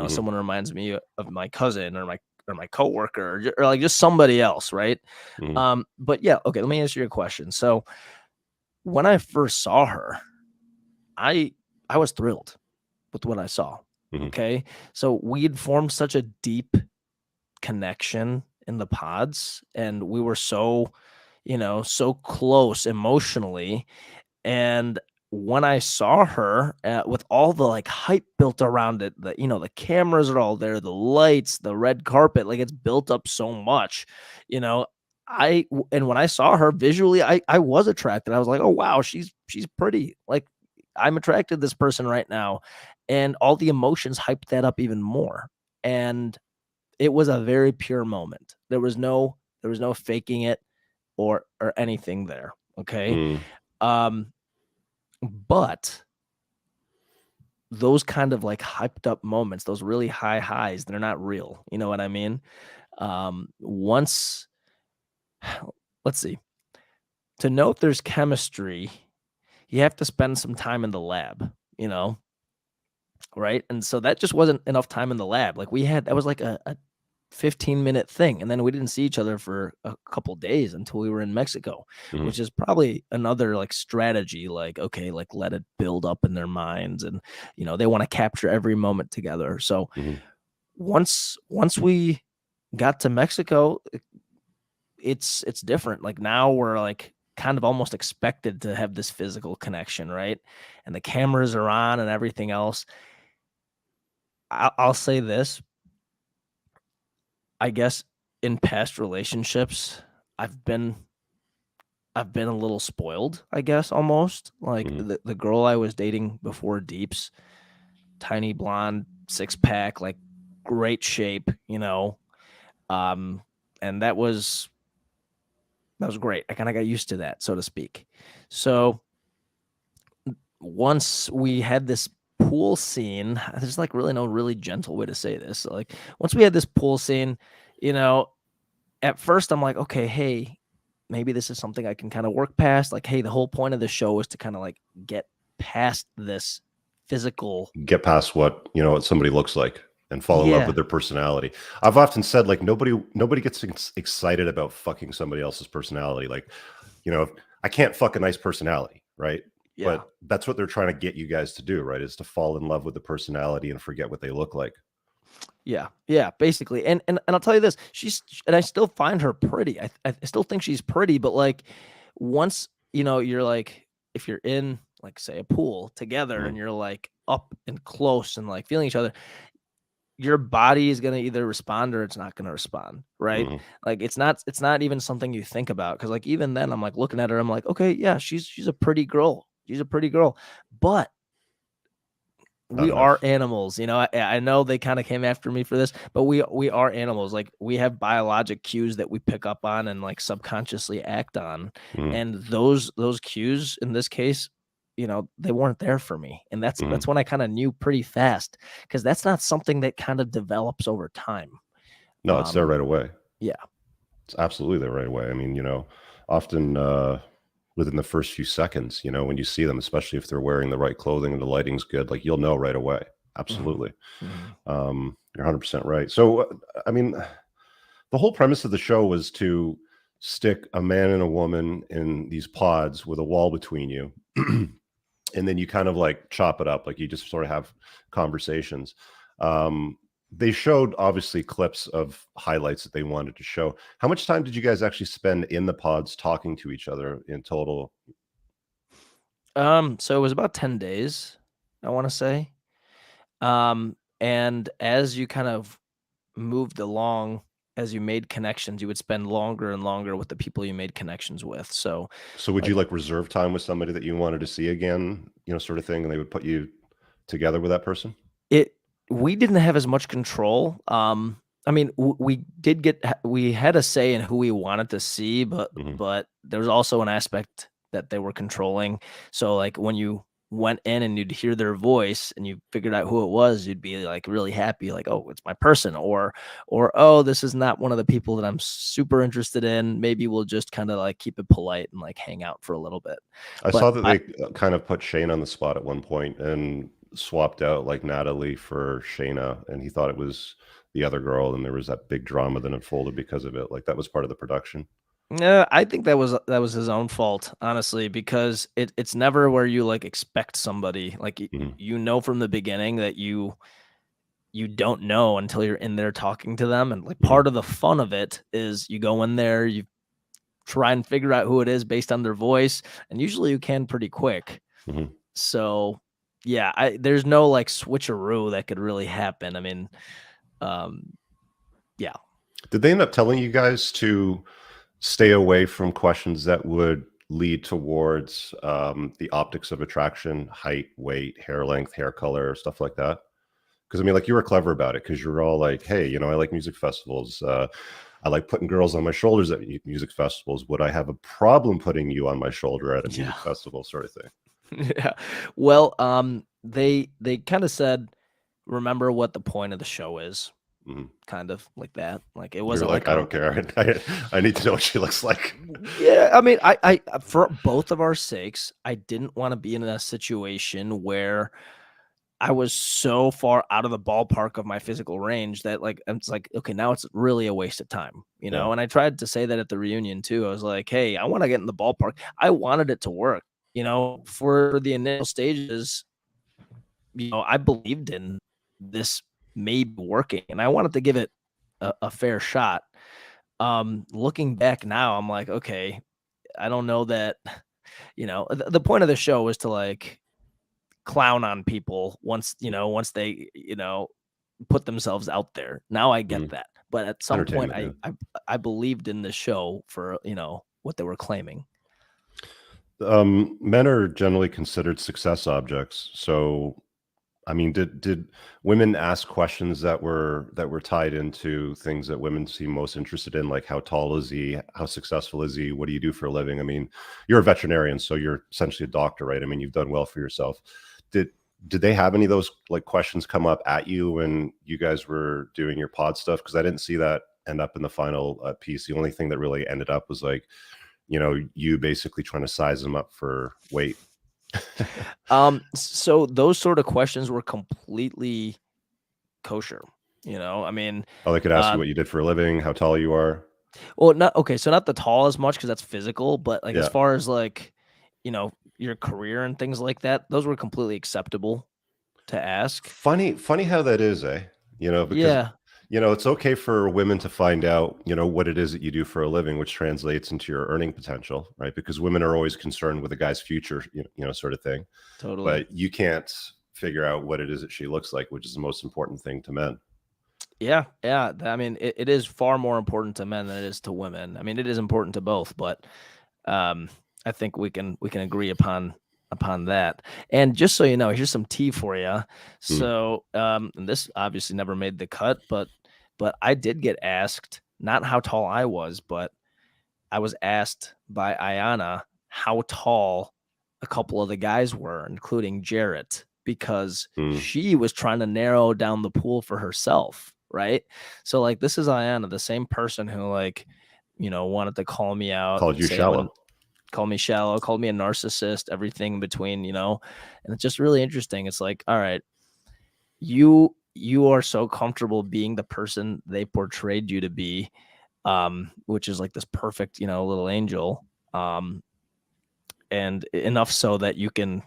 Someone reminds me of my cousin or my coworker or like just somebody else, right? But yeah, okay, let me answer your question. So when I first saw her, I was thrilled with what I saw. Okay, so we'd formed such a deep connection in the pods, and we were so close emotionally. And when I saw her with all the like hype built around it, the cameras are all there, the lights, the red carpet, like it's built up so much, and when I saw her visually, I was attracted. I was like, oh wow, she's pretty. Like I'm attracted to this person right now, and all the emotions hyped that up even more. And it was a very pure moment. There was no faking it or anything there. Okay. But those kind of like hyped up moments, those really high highs, they're not real. You know what I mean? Let's see, to know if there's chemistry, you have to spend some time in the lab, right? And so that just wasn't enough time in the lab. Like that was like a 15-minute thing, and then we didn't see each other for a couple days until we were in Mexico, which is probably another like strategy, like, okay, like let it build up in their minds, and they want to capture every moment together. So once we got to Mexico, it's different. Like now we're like kind of almost expected to have this physical connection, right? And the cameras are on and everything else. I'll say this, I guess in past relationships, I've been a little spoiled, I guess, almost. Like the girl I was dating before Deeps, tiny blonde, 6-pack, like great shape, and that was great. I kind of got used to that, so to speak. So once we had this pool scene, there's like really no really gentle way to say this. So like once we had this pool scene, at first I'm like, okay, hey, maybe this is something I can kind of work past. Like, hey, the whole point of the show is to kind of like get past this physical, get past what somebody looks like and fall in love with their personality. I've often said like nobody gets excited about fucking somebody else's personality. Like, I can't fuck a nice personality, right? Yeah. But that's what they're trying to get you guys to do, right? Is to fall in love with the personality and forget what they look like. Yeah, basically. And I'll tell you this, and I still find her pretty. I still think she's pretty, but like once, you're like, if you're in like say a pool together and you're like up and close and like feeling each other, your body is going to either respond or it's not going to respond, right? Mhm. Like it's not even something you think about, cuz like even then I'm like looking at her, I'm like, okay, yeah, she's a pretty girl. She's a pretty girl. But Not we are enough. animals, I know they kind of came after me for this, but we are animals. Like we have biologic cues that we pick up on and like subconsciously act on. Mhm. And those cues in this case, they weren't there for me. And that's when I kind of knew pretty fast, because that's not something that kind of develops over time. No, it's there right away. Yeah. It's absolutely there right away. I mean, often within the first few seconds, when you see them, especially if they're wearing the right clothing and the lighting's good, like you'll know right away. Absolutely. You're 100% right. So, I mean, the whole premise of the show was to stick a man and a woman in these pods with a wall between you. And then you kind of like chop it up, like you just sort of have conversations. They showed obviously clips of highlights that they wanted to show. How much time did you guys actually spend in the pods talking to each other in total? So it was about 10 days, I want to say. And as you kind of moved along, as you made connections, you would spend longer and longer with the people you made connections with. So would you like reserve time with somebody that you wanted to see again, sort of thing, and they would put you together with that person? we didn't have as much control. I mean, we had a say in who we wanted to see, but there was also an aspect that they were controlling. So like when you went in and you'd hear their voice and you figured out who it was, you'd be like really happy, like, oh, it's my person, or oh, this is not one of the people that I'm super interested in. Maybe we'll just kind of like keep it polite and like hang out for a little bit. I saw that they kind of put Shane on the spot at one point and swapped out like Natalie for Shayna, and he thought it was the other girl, and there was that big drama that unfolded because of it. Like that was part of the production. Yeah, I think that was his own fault, honestly, because it's never where you like expect somebody, like from the beginning that you don't know until you're in there talking to them. And like part of the fun of it is you go in there, you try and figure out who it is based on their voice, and usually you can pretty quick. So yeah, there's no like switcheroo that could really happen. I mean, yeah. Did they end up telling you guys to stay away from questions that would lead towards the optics of attraction, height, weight, hair length, hair color, stuff like that? Because I mean, like you were clever about it, because you're all like, hey, I like music festivals. I like putting girls on my shoulders at music festivals. Would I have a problem putting you on my shoulder at a music festival, sort of thing? Yeah. Well, they kind of said, remember what the point of the show is. Kind of like that. Like it wasn't like I don't care. I need to know what she looks like. Yeah, I mean, I for both of our sakes, I didn't want to be in a situation where I was so far out of the ballpark of my physical range that like it's like, okay, now it's really a waste of time, And I tried to say that at the reunion too. I was like, hey, I want to get in the ballpark. I wanted it to work, for the initial stages. I believed in this maybe working, and I wanted to give it a fair shot. Looking back now, I'm like, okay, I don't know that, the point of the show was to like clown on people once they, put themselves out there. Now I get that. But at some point I believed in the show for, what they were claiming. Men are generally considered success objects. So I mean, did women ask questions that were tied into things that women seem most interested in, like how tall is he, how successful is he, what do you do for a living? I mean, you're a veterinarian, so you're essentially a doctor, right? I mean, you've done well for yourself. Did they have any of those like questions come up at you when you guys were doing your pod stuff? Because I didn't see that end up in the final piece. The only thing that really ended up was like, you basically trying to size them up for weight. So those sort of questions were completely kosher, I mean, they could ask you what you did for a living, how tall you are. Well, so not the tall as much, because that's physical, but like as far as like, your career and things like that, those were completely acceptable to ask. Funny how that is, eh? because Yeah, it's okay for women to find out, what it is that you do for a living, which translates into your earning potential, right? Because women are always concerned with a guy's future, sort of thing. totally. But you can't figure out what it is that she looks like, which is the most important thing to men. Yeah, yeah. I mean, it is far more important to men than it is to women. I mean, it is important to both, but I think we can agree upon that. And just so you know, here's some tea for you. So, and this obviously never made the cut, but I did get asked not how tall I was, but I was asked by Ayana how tall a couple of the guys were, including Jarrett, because she was trying to narrow down the pool for herself, right? So like this is Ayana, the same person who wanted to call me out, Called you say I'm shallow. called me shallow, called me a narcissist, everything in between, and it's just really interesting. It's like, all right, you are so comfortable being the person they portrayed you to be, which is like this perfect, little angel, and enough so that you can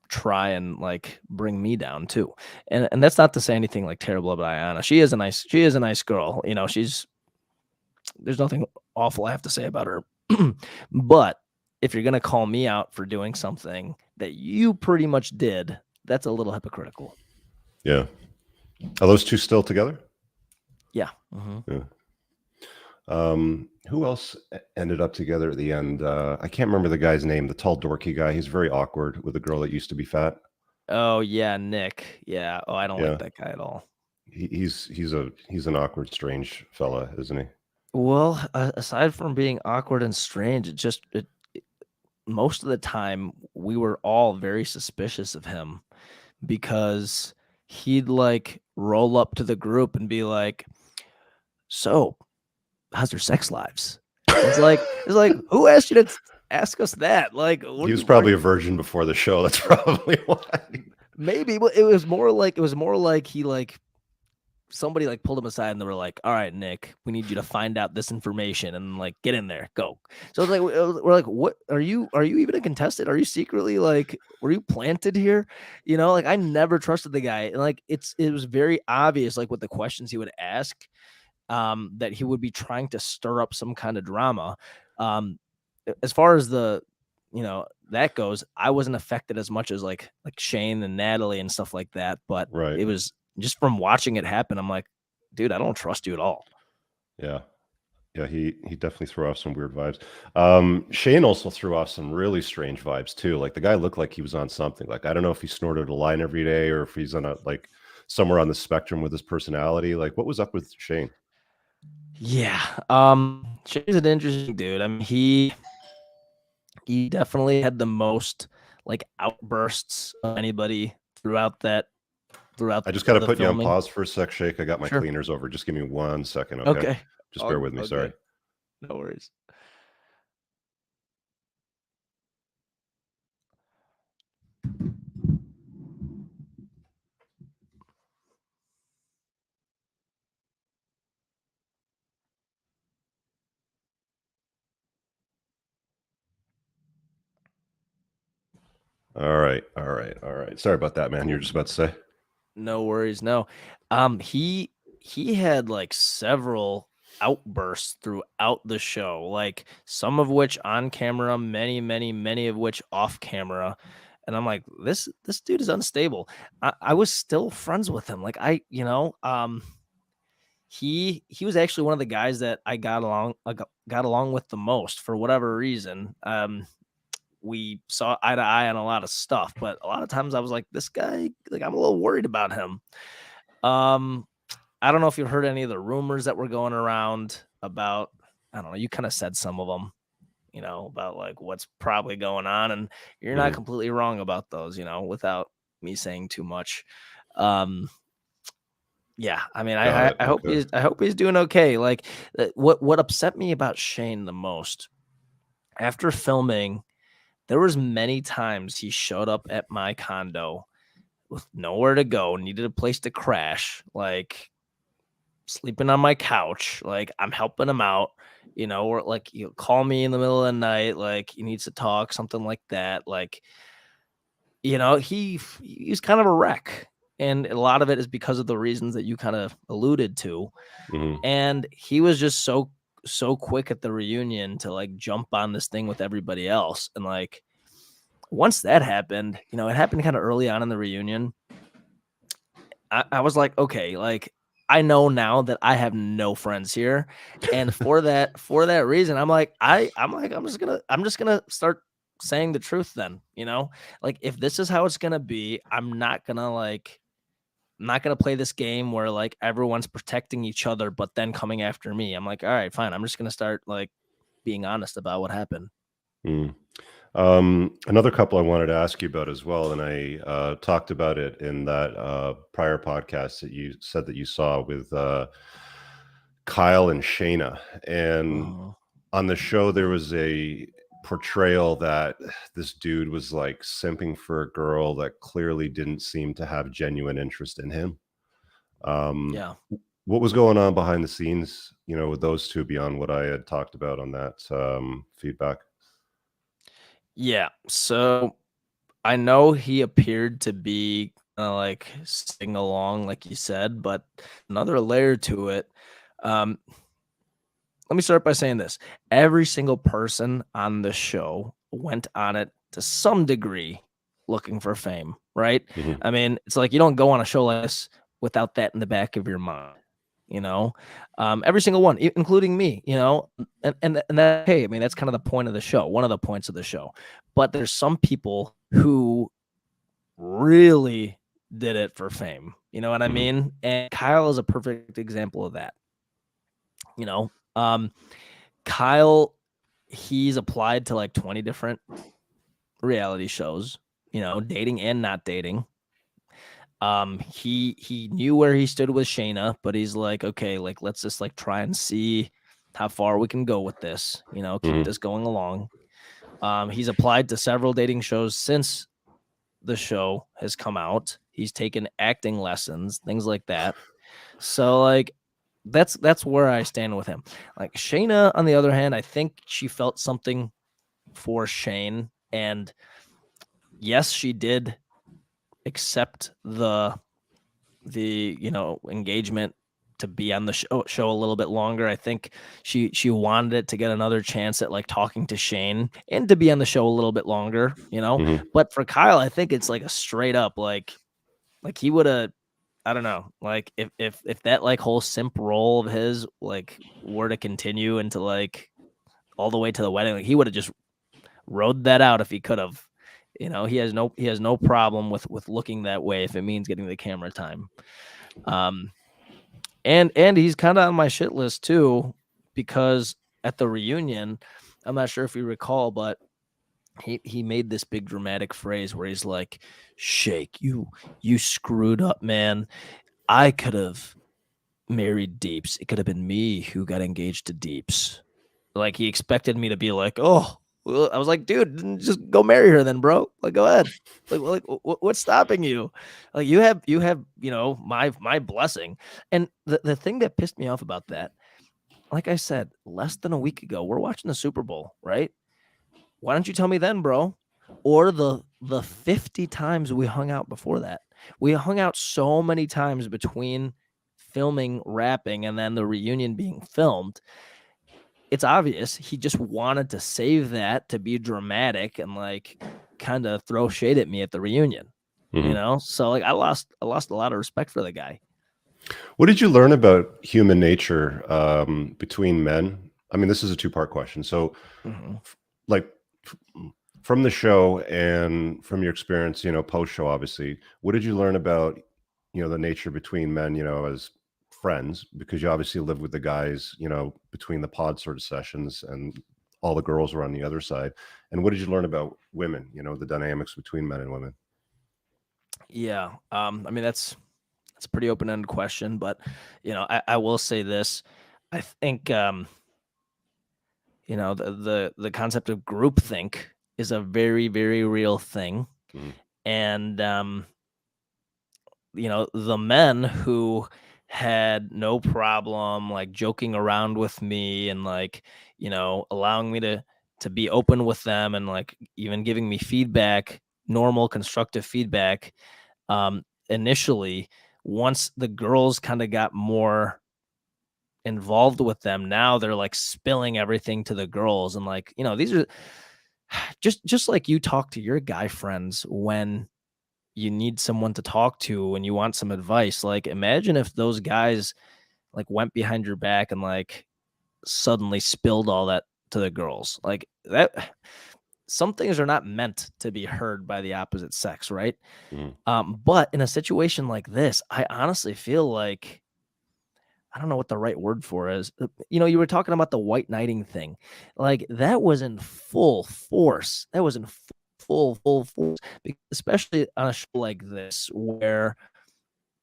try and like bring me down too. And that's not to say anything like terrible about Ayana. She is a nice girl. There's nothing awful I have to say about her. But if you're gonna call me out for doing something that you pretty much did, that's a little hypocritical. Yeah. Are those two still together? Yeah. Yeah. Who else ended up together at the end? I can't remember the guy's name, the tall dorky guy. He's very awkward with a girl that used to be fat. Oh yeah, Nick. Yeah. Oh, I don't Yeah. like that guy at all. He's an awkward, strange fella, isn't he? Well, aside from being awkward and strange, most of the time we were all very suspicious of him because he'd like roll up to the group and be like, "So, how's your sex lives?" It's like who asked you to ask us that? Like, He was probably a virgin before the show. That's probably why. maybe, but it was more like he like somebody like pulled him aside and they were like, "All right, Nick, we need you to find out this information and like get in there, go." So it's like we're like, "What are you even a contestant? Are you secretly like were you planted here?" Like I never trusted the guy, and like it was very obvious like with the questions he would ask, that he would be trying to stir up some kind of drama. As far as that goes, I wasn't affected as much as like Shane and Natalie and stuff like that, but Right. it was just from watching it happen. I'm like, dude, I don't trust you at all. Yeah. Yeah, he definitely threw off some weird vibes. Shane also threw off some really strange vibes too. Like the guy looked like he was on something. Like I don't know if he snorted a line every day or if he's on a like somewhere on the spectrum with his personality. Like what was up with Shane? Yeah. Shane's an interesting dude. I mean, he definitely had the most like outbursts of anybody throughout I just got to the put you on filming. pause for a sec, Shake. I got my Sure. cleaners over. Just give me 1 second, okay? Okay. Just bear with me. Okay. Sorry. No worries. All right. Sorry about that, man. You're just about to say. No worries. No. He had like several outbursts throughout the show, like some of which on camera, many of which off camera. And I'm like, this dude is unstable. I was still friends with him. Like he was actually one of the guys that I got along with the most for whatever reason. We saw eye to eye on a lot of stuff, but a lot of times I was like, this guy, like I'm a little worried about him. I don't know if you've heard any of the rumors that were going around about, I don't know, you kind of said some of them, about like what's probably going on, and you're not completely wrong about those, without me saying too much. Yeah, I mean, I hope he's doing okay. Like what upset me about Shane the most after filming, there was many times he showed up at my condo with nowhere to go, needed a place to crash, like sleeping on my couch, like I'm helping him out, or like he'll call me in the middle of the night, like he needs to talk, something like that. Like, he's kind of a wreck. and a lot of it is because of the reasons that you kind of alluded to. Mhm. And he was just so quick at the reunion to like jump on this thing with everybody else. And like once that happened, you know, it happened kind of early on in the reunion. I was like, okay, like I know now that I have no friends here. And for that reason, I'm just gonna start saying the truth then, you know? Like if this is how it's gonna be, I'm not gonna play this game where like everyone's protecting each other, but then coming after me. I'm like, all right, fine. I'm just gonna start like being honest about what happened. Mm. Another couple I wanted to ask you about as well, and I talked about it in that prior podcast that you said that you saw with Kyle and Shayna. And Uh, on the show, there was a portrayal that this dude was like simping for a girl that clearly didn't seem to have genuine interest in him. yeah. What was going on behind the scenes, you know, with those two beyond what I had talked about on that feedback? Yeah. So I know he appeared to be like sing along, like you said, but another layer to it. Um, let me start by saying this. Every single person on the show went on it to some degree looking for fame, right? Mhm. I mean, it's like you don't go on a show like this without that in the back of your mind, you know? Every single one, including me, you know? And that, hey, I mean, that's kind of the point of the show, one of the points of the show. But there's some people who really did it for fame. You know what I Mhm. mean? And Kyle is a perfect example of that. You know, Kyle, he's applied to like 20 different reality shows, you know, dating and not dating. He knew where he stood with Shayna, but he's like, okay, like let's just like try and see how far we can go with this, you know, keep Mhm. this going along. He's applied to several dating shows since the show has come out. He's taken acting lessons, things like that. So like that's where I stand with him. Like Shayna, on the other hand, I think she felt something for Shane, and yes, she did accept the you know engagement to be on the show a little bit longer. I think she wanted it to get another chance at like talking to Shane and to be on the show a little bit longer, you know. Mhm. But for Kyle, I think it's like a straight up like he would have, I don't know, like if that like whole simp role of his like were to continue into like all the way to the wedding, like he would have just rode that out if he could have. You know, he has no problem with looking that way if it means getting the camera time. And he's kind of on my shit list too, because at the reunion, I'm not sure if you recall, but he made this big dramatic phrase where he's like, Shake, you screwed up, man. I could have married Deeps. It could have been me who got engaged to Deeps. Like he expected me to be like, oh, well, I was like, dude, then just go marry her then, bro. Like, go ahead. Like what's stopping you? Like you have, you know, my blessing. And the thing that pissed me off about that, like I said, less than a week ago, we're watching the Super Bowl, right? Why don't you tell me then, bro? Or the 50 times we hung out before that. We hung out so many times between filming, rapping, and then the reunion being filmed. It's obvious he just wanted to save that to be dramatic and like kind of throw shade at me at the reunion. You Mhm. know? So like I lost a lot of respect for the guy. What did you learn about human nature between men? I mean, this is a two-part question. So, Mhm. like, from the show and from your experience, you know, post-show, obviously, what did you learn about, you know, the nature between men, you know, as friends? Because you obviously live with the guys, you know, between the pod sort of sessions, and all the girls were on the other side. And what did you learn about women? You know, the dynamics between men and women. Yeah. I mean that's a pretty open-ended question, but you know, I will say this. I think you know, the concept of groupthink is a very, very real thing. Mhm. And you know, the men who had no problem like joking around with me and like, you know, allowing me to be open with them and like even giving me feedback, normal constructive feedback, initially, once the girls kind of got more involved with them, now they're like spilling everything to the girls. And like, these are just like you talk to your guy friends when you need someone to talk to and you want some advice. Like, imagine if those guys like went behind your back and like suddenly spilled all that to the girls. Like that, some things are not meant to be heard by the opposite sex, right? But in a situation like this, I honestly feel like, I don't know what the right word for is. You were talking about the white knighting thing. Like that was in full force. That was in full force, especially on a show like this where,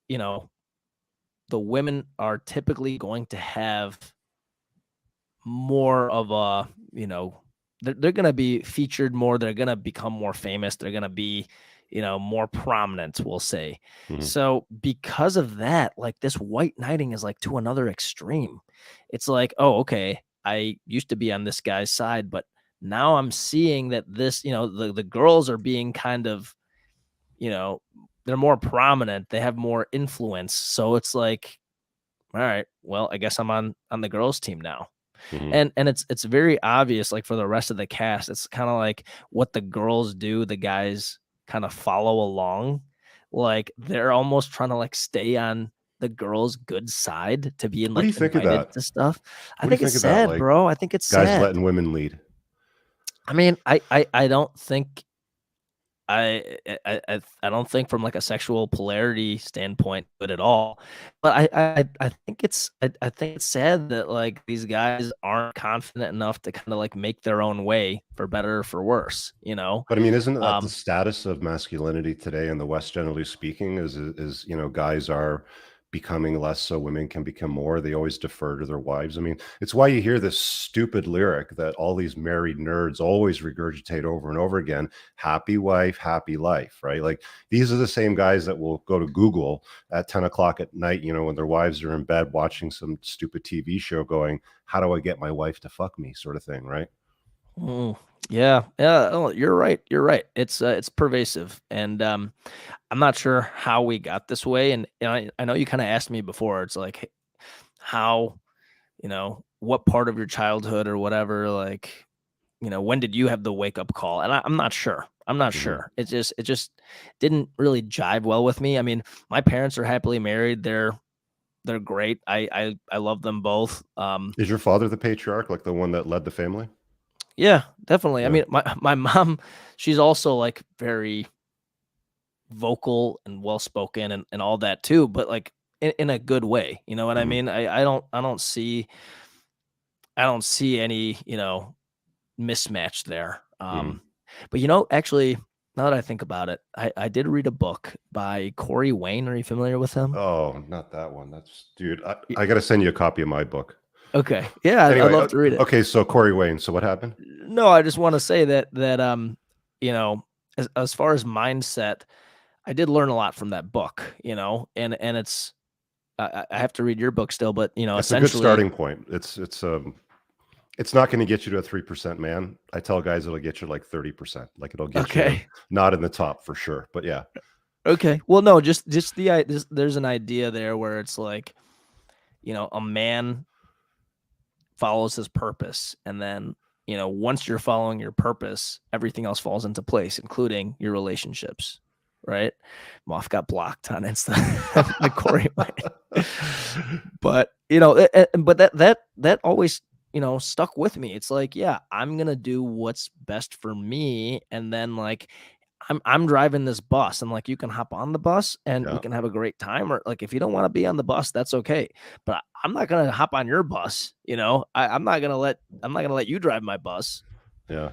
the women are typically going to have more of a, they're going to be featured more. They're going to become more famous. They're going to be, more prominent, we'll say. So because of that, like this white knighting is like to another extreme. It's like, oh, okay, I used to be on this guy's side, but now I'm seeing that this, the girls are being kind of, they're more prominent. They have more influence. So it's like, all right, well, I guess I'm on the girls' team now. And it's very obvious, like for the rest of the cast, it's kind of like what the girls do, the guys kind of follow along. Like they're almost trying to like stay on the girls' good side to be in What do like you think of invited that? to stuff. I What do you think it's think about, sad, like, bro. I think it's guys sad. letting women lead? I mean, I don't think I don't think from like a sexual polarity standpoint good at all, but I think I think it's sad that like these guys aren't confident enough to kind of like make their own way for better or for worse, But I mean, isn't that the status of masculinity today in the West, generally speaking, is guys are becoming less so women can become more. They always defer to their wives. I mean, it's why you hear this stupid lyric that all these married nerds always regurgitate over and over again: happy wife, happy life, right? Like these are the same guys that will go to Google at 10 o'clock at night, when their wives are in bed watching some stupid TV show going, how do I get my wife to fuck me, sort of thing, right? Yeah. Oh, you're right. It's pervasive, and I'm not sure how we got this way. And I know you kind of asked me before. It's like how, what part of your childhood or whatever, like, when did you have the wake up call? And I'm not sure. I'm not sure. It just didn't really jive well with me. I mean, my parents are happily married. They're great. I love them both. Is your father the patriarch, like the one that led the family? Yeah, definitely. Yeah. I mean, my mom, she's also like very vocal and well spoken and all that too, but like in a good way. You know what I mean? I don't see any, mismatch there. But actually, now that I think about it, I did read a book by Corey Wayne. Are you familiar with him? Oh, not that one. Dude, I got to send you a copy of my book. Okay. Yeah, Anyway, I'd love to read it. Okay, so Corey Wayne. So what happened? No, I just want to say that as far as mindset, I did learn a lot from that book, and it's I have to read your book still, but It's a good starting point. It's not going to get you to a 3% man. I tell guys it'll get you like 30%. Like it'll get you not in the top for sure, but yeah. Okay. Well, no, just there's an idea there where it's like, a man follows his purpose, and then once you're following your purpose, everything else falls into place, including your relationships, right? Moth got blocked on Insta. The Corey Wayne. But but that always stuck with me. It's like, yeah, I'm gonna do what's best for me, and then like I'm driving this bus, and like you can hop on the bus and we can have a great time, or like if you don't want to be on the bus, that's okay. But I'm not gonna hop on your bus. I'm not gonna let you drive my bus. Yeah.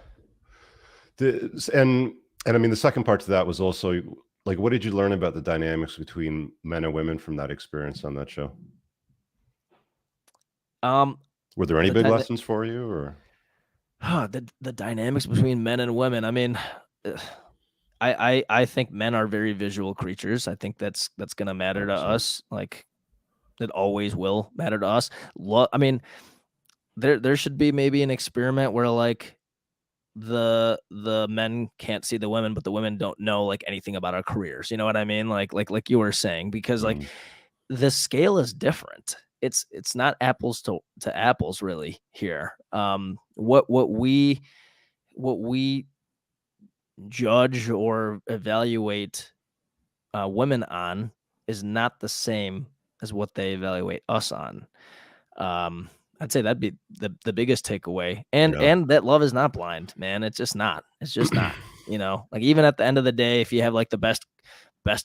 And I mean, the second part to that was also like, what did you learn about the dynamics between men and women from that experience on that show? Were there any big lessons for you, or the dynamics between men and women? I mean, I think men are very visual creatures. I think that's going to matter to us. Like it always will matter to us. I mean, there should be maybe an experiment where like the men can't see the women, but the women don't know like anything about our careers. You know what I mean? Like you were saying, because like the scale is different. It's not apples to apples really here. What we judge or evaluate women on is not the same as what they evaluate us on. I'd say that'd be the biggest takeaway. And Yeah. that love is not blind, man. It's just not. It's just not. You know, like even at the end of the day, if you have like the best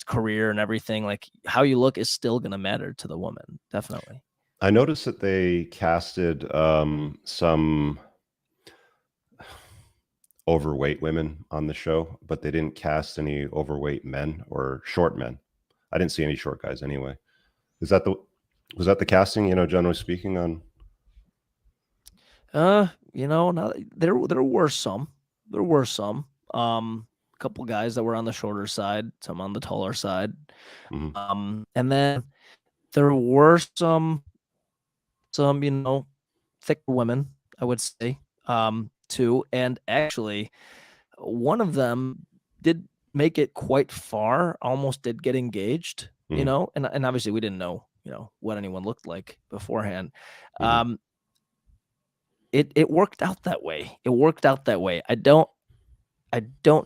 career and everything, like how you look is still gonna matter to the woman. Definitely. I noticed that they casted some overweight women on the show, but they didn't cast any overweight men or short men. I didn't see any short guys anyway. Was that the casting, you know, generally speaking on? You know, now there were some. There were some. A couple guys that were on the shorter side, some on the taller side. Mhm. And then there were some, you know, thicker women, I would say, too. And actually, one of them did make it quite far, almost did get engaged, you Mhm. know, and obviously we didn't know, you know, what anyone looked like beforehand. Mhm. It worked out that way. It worked out that way. I don't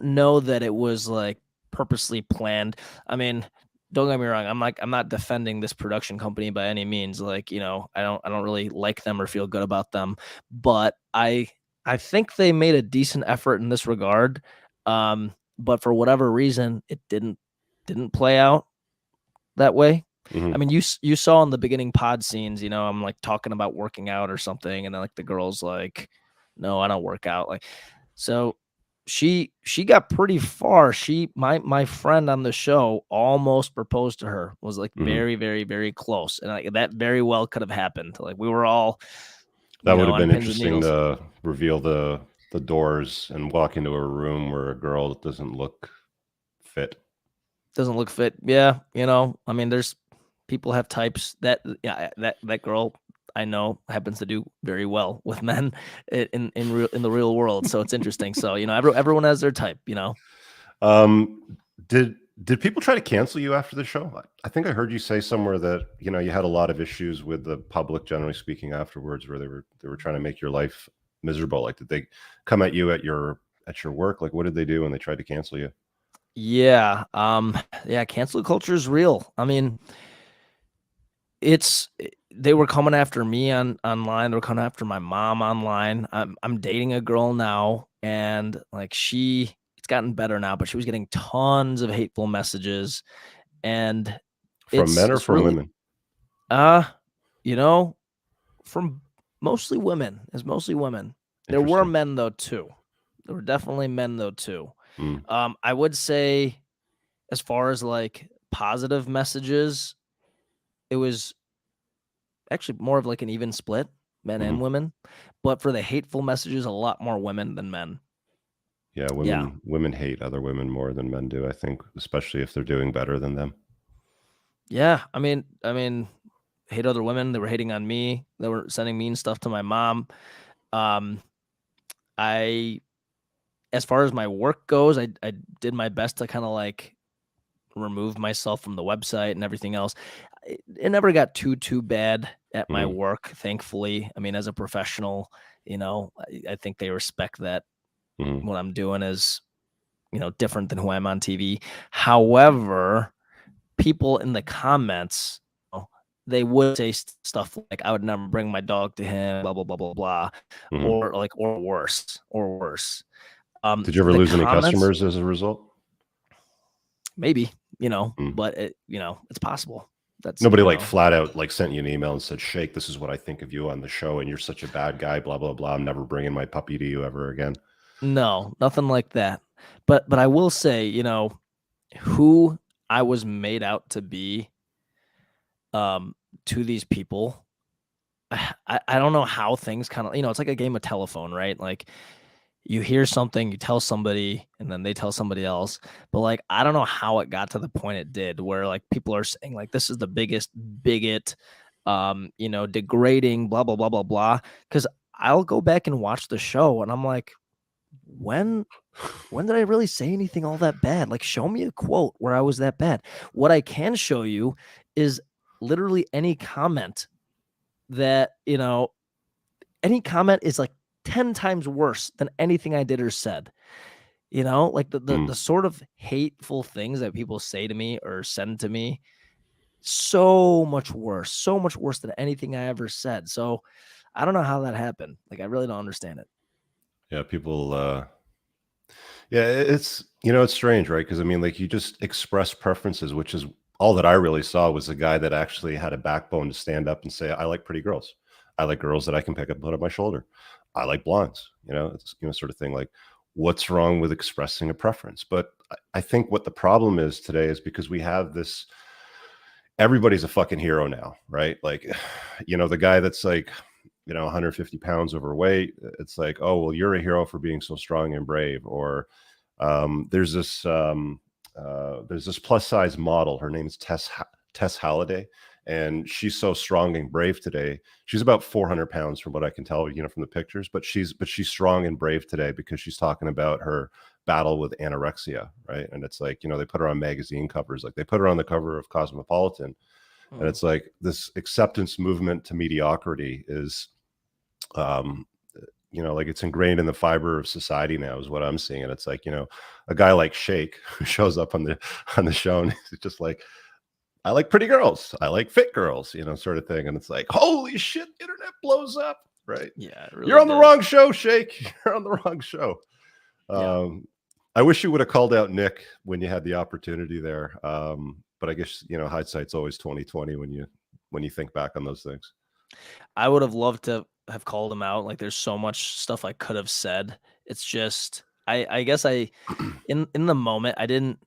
know that it was like purposely planned. I mean, don't get me wrong. I'm not defending this production company by any means. Like, you know, I don't really like them or feel good about them, but I think they made a decent effort in this regard. But for whatever reason, it didn't play out that way. Mhm. I mean, you saw in the beginning pod scenes, you know, I'm like talking about working out or something, and then like the girl's like, "No, I don't work out." Like, so she got pretty far. My friend on the show almost proposed to her. Was like Mhm. very, very, very close, and like that very well could have happened. Like we were all, That you would know, have on been pins and interesting needles. to reveal the doors and walk into a room where a girl doesn't look fit. Doesn't look fit. Yeah, you know, I mean, there's people have types that that girl I know happens to do very well with men in the real world. So it's interesting. So, you know, everyone has their type, you know. Did people try to cancel you after the show? I think I heard you say somewhere that, you know, you had a lot of issues with the public, generally speaking, afterwards, where they were trying to make your life miserable. Like, did they come at you at your work? Like, what did they do when they tried to cancel you? Yeah. Yeah, cancel culture is real. I mean, they were coming after me online. They were coming after my mom online. I'm dating a girl now, and like it's gotten better now, but she was getting tons of hateful messages, and From men or it's from really women? you know, from mostly women. It's mostly women. There were Interesting. men though too. There were definitely men though too. Mm. I would say as far as like positive messages, it was actually more of like an even split, men and Mhm. women. But for the hateful messages, a lot more women than men. Yeah, Yeah. women hate other women more than men do, I think, especially if they're doing better than them. Yeah. I mean, hate other women. They were hating on me. They were sending mean stuff to my mom. Um, I, as far as my work goes, I did my best to kind of like remove myself from the website and everything else. It never got too bad at my Mhm. work, thankfully. I mean, as a professional, you know, I think they respect that Mhm. what I'm doing is, you know, different than who I'm on TV. However, people in the comments, you know, they would say stuff like, "I would never bring my dog to him," blah blah blah blah blah, Mhm. or like, or worse, or worse. Did you ever The lose any comments, customers as a result? maybe, you know, Mm. but you know, it's possible. That's, Nobody you like know, flat out like sent you an email and said, "Shake, this is what I think of you on the show, and you're such a bad guy, blah blah blah. I'm never bringing my puppy to you ever again." no, nothing like that. But I will say, you know, who I was made out to be, um, to these people. I don't know how things kind of, you know, it's like a game of telephone, right? Like you hear something, you tell somebody, and then they tell somebody else. But like, I don't know how it got to the point it did, where like people are saying like this is the biggest bigot, you know, degrading, blah blah blah blah blah. Because I'll go back and watch the show, and I'm like, when did I really say anything all that bad? Like, show me a quote where I was that bad. What I can show you is literally any comment that, any comment is like 10 times worse than anything I did or said. Like the sort of hateful things that people say to me or send to me, so much worse than anything I ever said. So I don't know how that happened. Like, I really don't understand it. Yeah, people. Yeah, it's strange, right? Because I mean, like, you just express preferences, which is all that I really saw was a guy that actually had a backbone to stand up and say, "I like pretty girls. I like girls that I can pick up and put on my shoulder. I like blondes." It's sort of thing. Like, what's wrong with expressing a preference? But I think what the problem is today is because we have this. Everybody's a fucking hero now, right? Like, the guy that's like, 150 pounds overweight. It's like, oh, well, you're a hero for being so strong and brave. Or there's this plus size model. Her name's Tess Halliday, and she's so strong and brave today. She's about 400 pounds from what I can tell, from the pictures. But she's strong and brave today because she's talking about her battle with anorexia, right? And it's like, they put her on magazine covers, like they put her on the cover of Cosmopolitan. And it's like this acceptance movement to mediocrity is, like it's ingrained in the fiber of society now, is what I'm seeing. And it's like, a guy like Shake who shows up on the show and he's just like, I like pretty girls, I like fit girls, sort of thing. And it's like, holy shit, internet blows up, right? Yeah, really you're on the did. wrong show, Shake. You're on the wrong show. Yeah. I wish you would have called out Nick when you had the opportunity there. But I guess, hindsight's always 2020 when you think back on those things. I would have loved to have called him out. Like, there's so much stuff I could have said. It's just, I guess in the moment, I didn't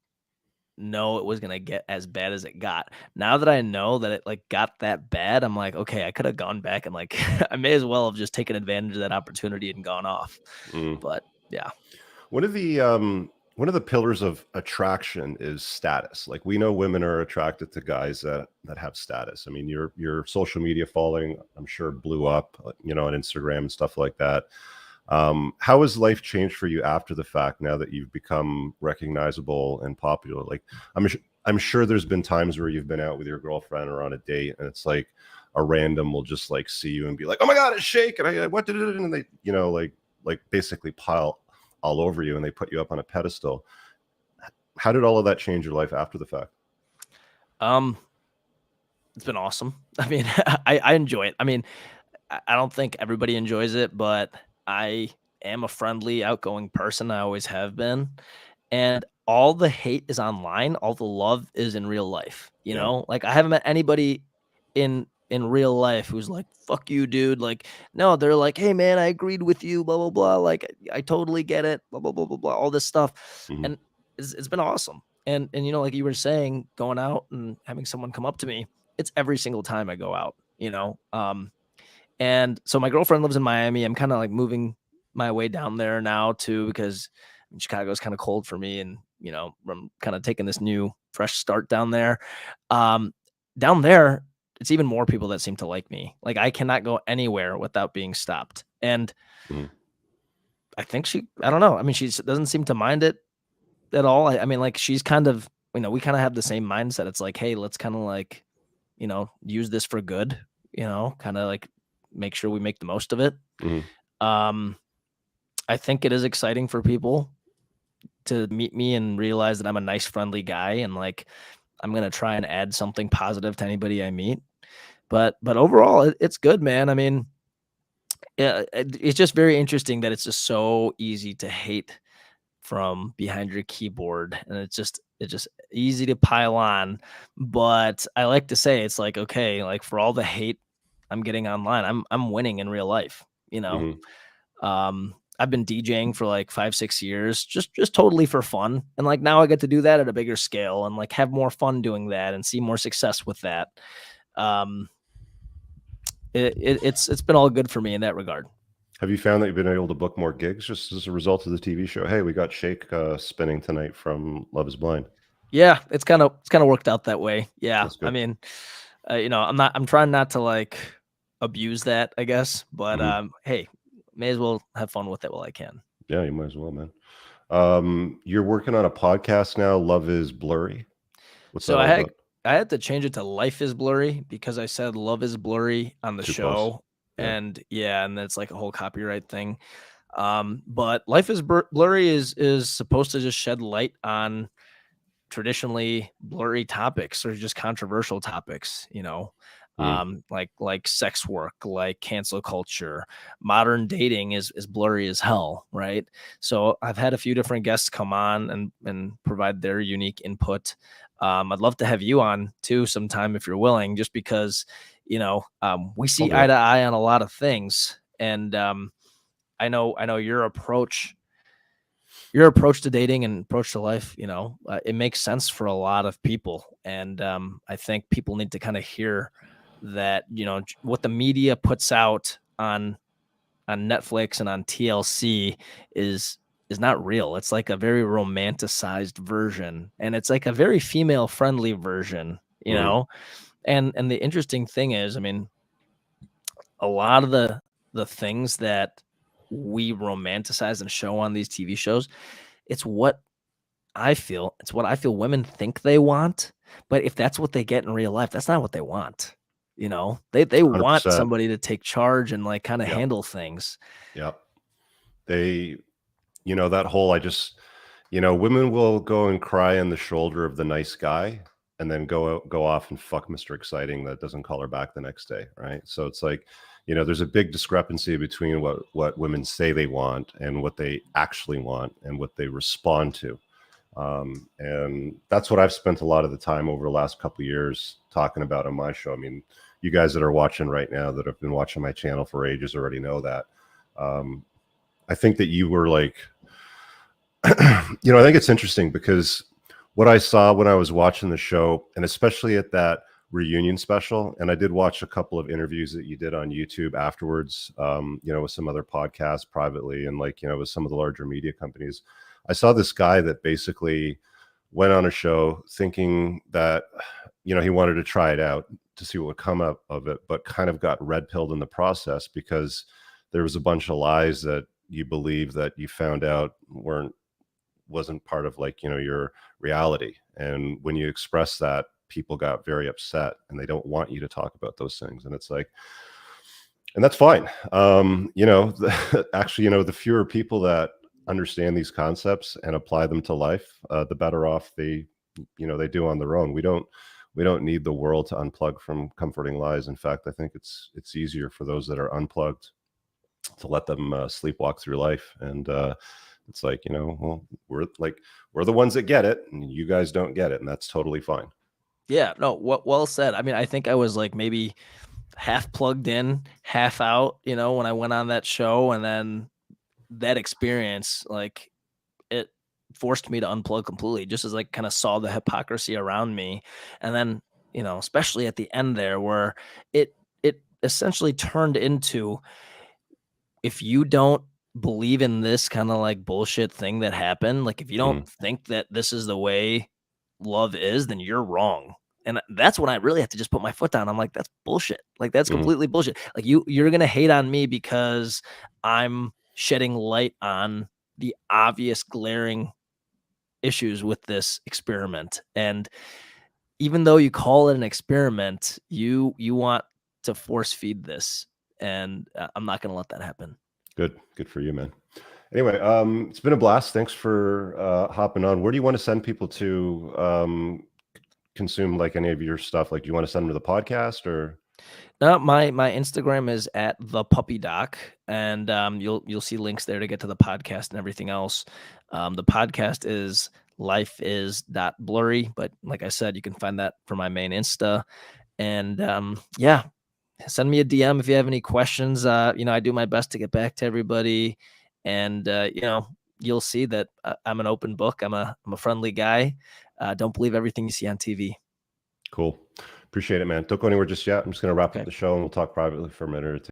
know it was going to get as bad as it got. Now that I know that it like got that bad, I'm like, okay, I could have gone back and like, I may as well have just taken advantage of that opportunity and gone off. But yeah. One of the pillars of attraction is status. Like, we know women are attracted to guys that have status. I mean, your social media following, I'm sure, blew up, on Instagram and stuff like that. How has life changed for you after the fact, now that you've become recognizable and popular? Like, I'm sure there's been times where you've been out with your girlfriend or on a date, and it's like a random will just like see you and be like, "Oh my God, it's Shake!" And what did it? And they, like basically pile all over you and they put you up on a pedestal. How did all of that change your life after the fact? It's been awesome. I mean, I enjoy it. I mean, I don't think everybody enjoys it, but I am a friendly, outgoing person. I always have been. And all the hate is online. All the love is in real life. Like, I haven't met anybody in real life who's like, fuck you, dude. Like, no, they're like, hey man, I agreed with you, blah, blah, blah. Like, I totally get it, blah, blah, blah, blah, blah, all this stuff. And it's been awesome. And like you were saying, going out and having someone come up to me, it's every single time I go out, and so my girlfriend lives in Miami. I'm kind of like moving my way down there now too, because Chicago is kind of cold for me. And, I'm kind of taking this new fresh start down there. Down there, it's even more people that seem to like me. Like, I cannot go anywhere without being stopped. And I think I don't know. I mean, she doesn't seem to mind it at all. I mean, like, she's kind of, we kind of have the same mindset. It's like, hey, let's kind of like, use this for good, kind of like make sure we make the most of it. I think it is exciting for people to meet me and realize that I'm a nice, friendly guy. And like, I'm going to try and add something positive to anybody I meet. But overall, it's good, man. I mean, yeah, it's just very interesting that it's just so easy to hate from behind your keyboard, and it's just easy to pile on. But I like to say, it's like, okay, like, for all the hate I'm getting online, I'm winning in real life. I've been DJing for like 5-6 years, just totally for fun. And like, now I get to do that at a bigger scale and like have more fun doing that and see more success with that. It's been all good for me in that regard. Have you found that you've been able to book more gigs just as a result of the TV show? Hey, we got Shake spinning tonight from Love Is Blind. Yeah, it's kind of worked out that way. Yeah. I mean, I'm trying not to like abuse that, I guess, but hey, may as well have fun with it while I can. Yeah, you might as well, man. You're working on a podcast now. Love is Blurry. What's So that all about? I had to change it to Life is Blurry because I said Love is Blurry on the Too close. show. Yeah. And yeah, and that's like a whole copyright thing. But Life is Blurry is supposed to just shed light on traditionally blurry topics or just controversial topics, you know, like sex work, like cancel culture. Modern dating is blurry as hell, right? So I've had a few different guests come on and provide their unique input. I'd love to have you on too sometime if you're willing, just because, you know, we see eye to eye on a lot of things. And I know your approach to dating and approach to life, you know, it makes sense for a lot of people. And I think people need to kind of hear that, you know, what the media puts out on Netflix and on TLC is not real. It's like a very romanticized version, and it's like a very female friendly version, you know. And the interesting thing is, I mean, a lot of the things that we romanticize and show on these TV shows, it's what I feel women think they want, but if that's what they get in real life, that's not what they want. You know, they want 100%. somebody to take charge and like kind of Yep. handle things. Yep. They, you know, that whole, women will go and cry on the shoulder of the nice guy and then go off and fuck Mr. Exciting that doesn't call her back the next day. Right. So it's like, you know, there's a big discrepancy between what women say they want and what they actually want and what they respond to. And that's what I've spent a lot of the time over the last couple of years talking about on my show. I mean, you guys that are watching right now that have been watching my channel for ages already know that. I think that you were like, you know, I think it's interesting because what I saw when I was watching the show, and especially at that reunion special, and I did watch a couple of interviews that you did on YouTube afterwards, you know, with some other podcasts privately and like, you know, with some of the larger media companies. I saw this guy that basically went on a show thinking that, you know, he wanted to try it out to see what would come up of it, but kind of got red pilled in the process because there was a bunch of lies that you believe that you found out wasn't part of like, you know, your reality. And when you express that, people got very upset and they don't want you to talk about those things. And it's like, and that's fine. You know, actually, you know, the fewer people that understand these concepts and apply them to life, the better off they do on their own. We don't need the world to unplug from comforting lies. In fact, I think it's easier for those that are unplugged to let them sleepwalk through life. And it's like, you know, well, we're the ones that get it and you guys don't get it. And that's totally fine. Yeah, no, well said. I mean, I think I was like maybe half plugged in, half out, you know, when I went on that show. And then that experience, like, it forced me to unplug completely, just as like kind of saw the hypocrisy around me. And then, you know, especially at the end there where it essentially turned into, if you don't believe in this kind of like bullshit thing that happened, like if you don't think that this is the way love is, then you're wrong. And that's when I really have to just put my foot down. I'm like, that's bullshit. Like that's completely bullshit. Like you're going to hate on me because I'm shedding light on the obvious glaring issues with this experiment. And even though you call it an experiment, you want to force feed this. And I'm not going to let that happen. Good for you, man. Anyway, it's been a blast. Thanks for hopping on. Where do you want to send people to consume like any of your stuff? Like, do you want to send them to the podcast or? No, my Instagram is at the puppy doc, and you'll see links there to get to the podcast and everything else. The podcast is life.is.blurry, but like I said, you can find that for my main Insta. And yeah, send me a DM if you have any questions. You know, I do my best to get back to everybody, and you know, you'll see that I'm an open book. I'm a friendly guy. Don't believe everything you see on TV. Cool. Appreciate it, man. Don't go anywhere just yet. I'm just going to wrap up the show and we'll talk privately for a minute or two.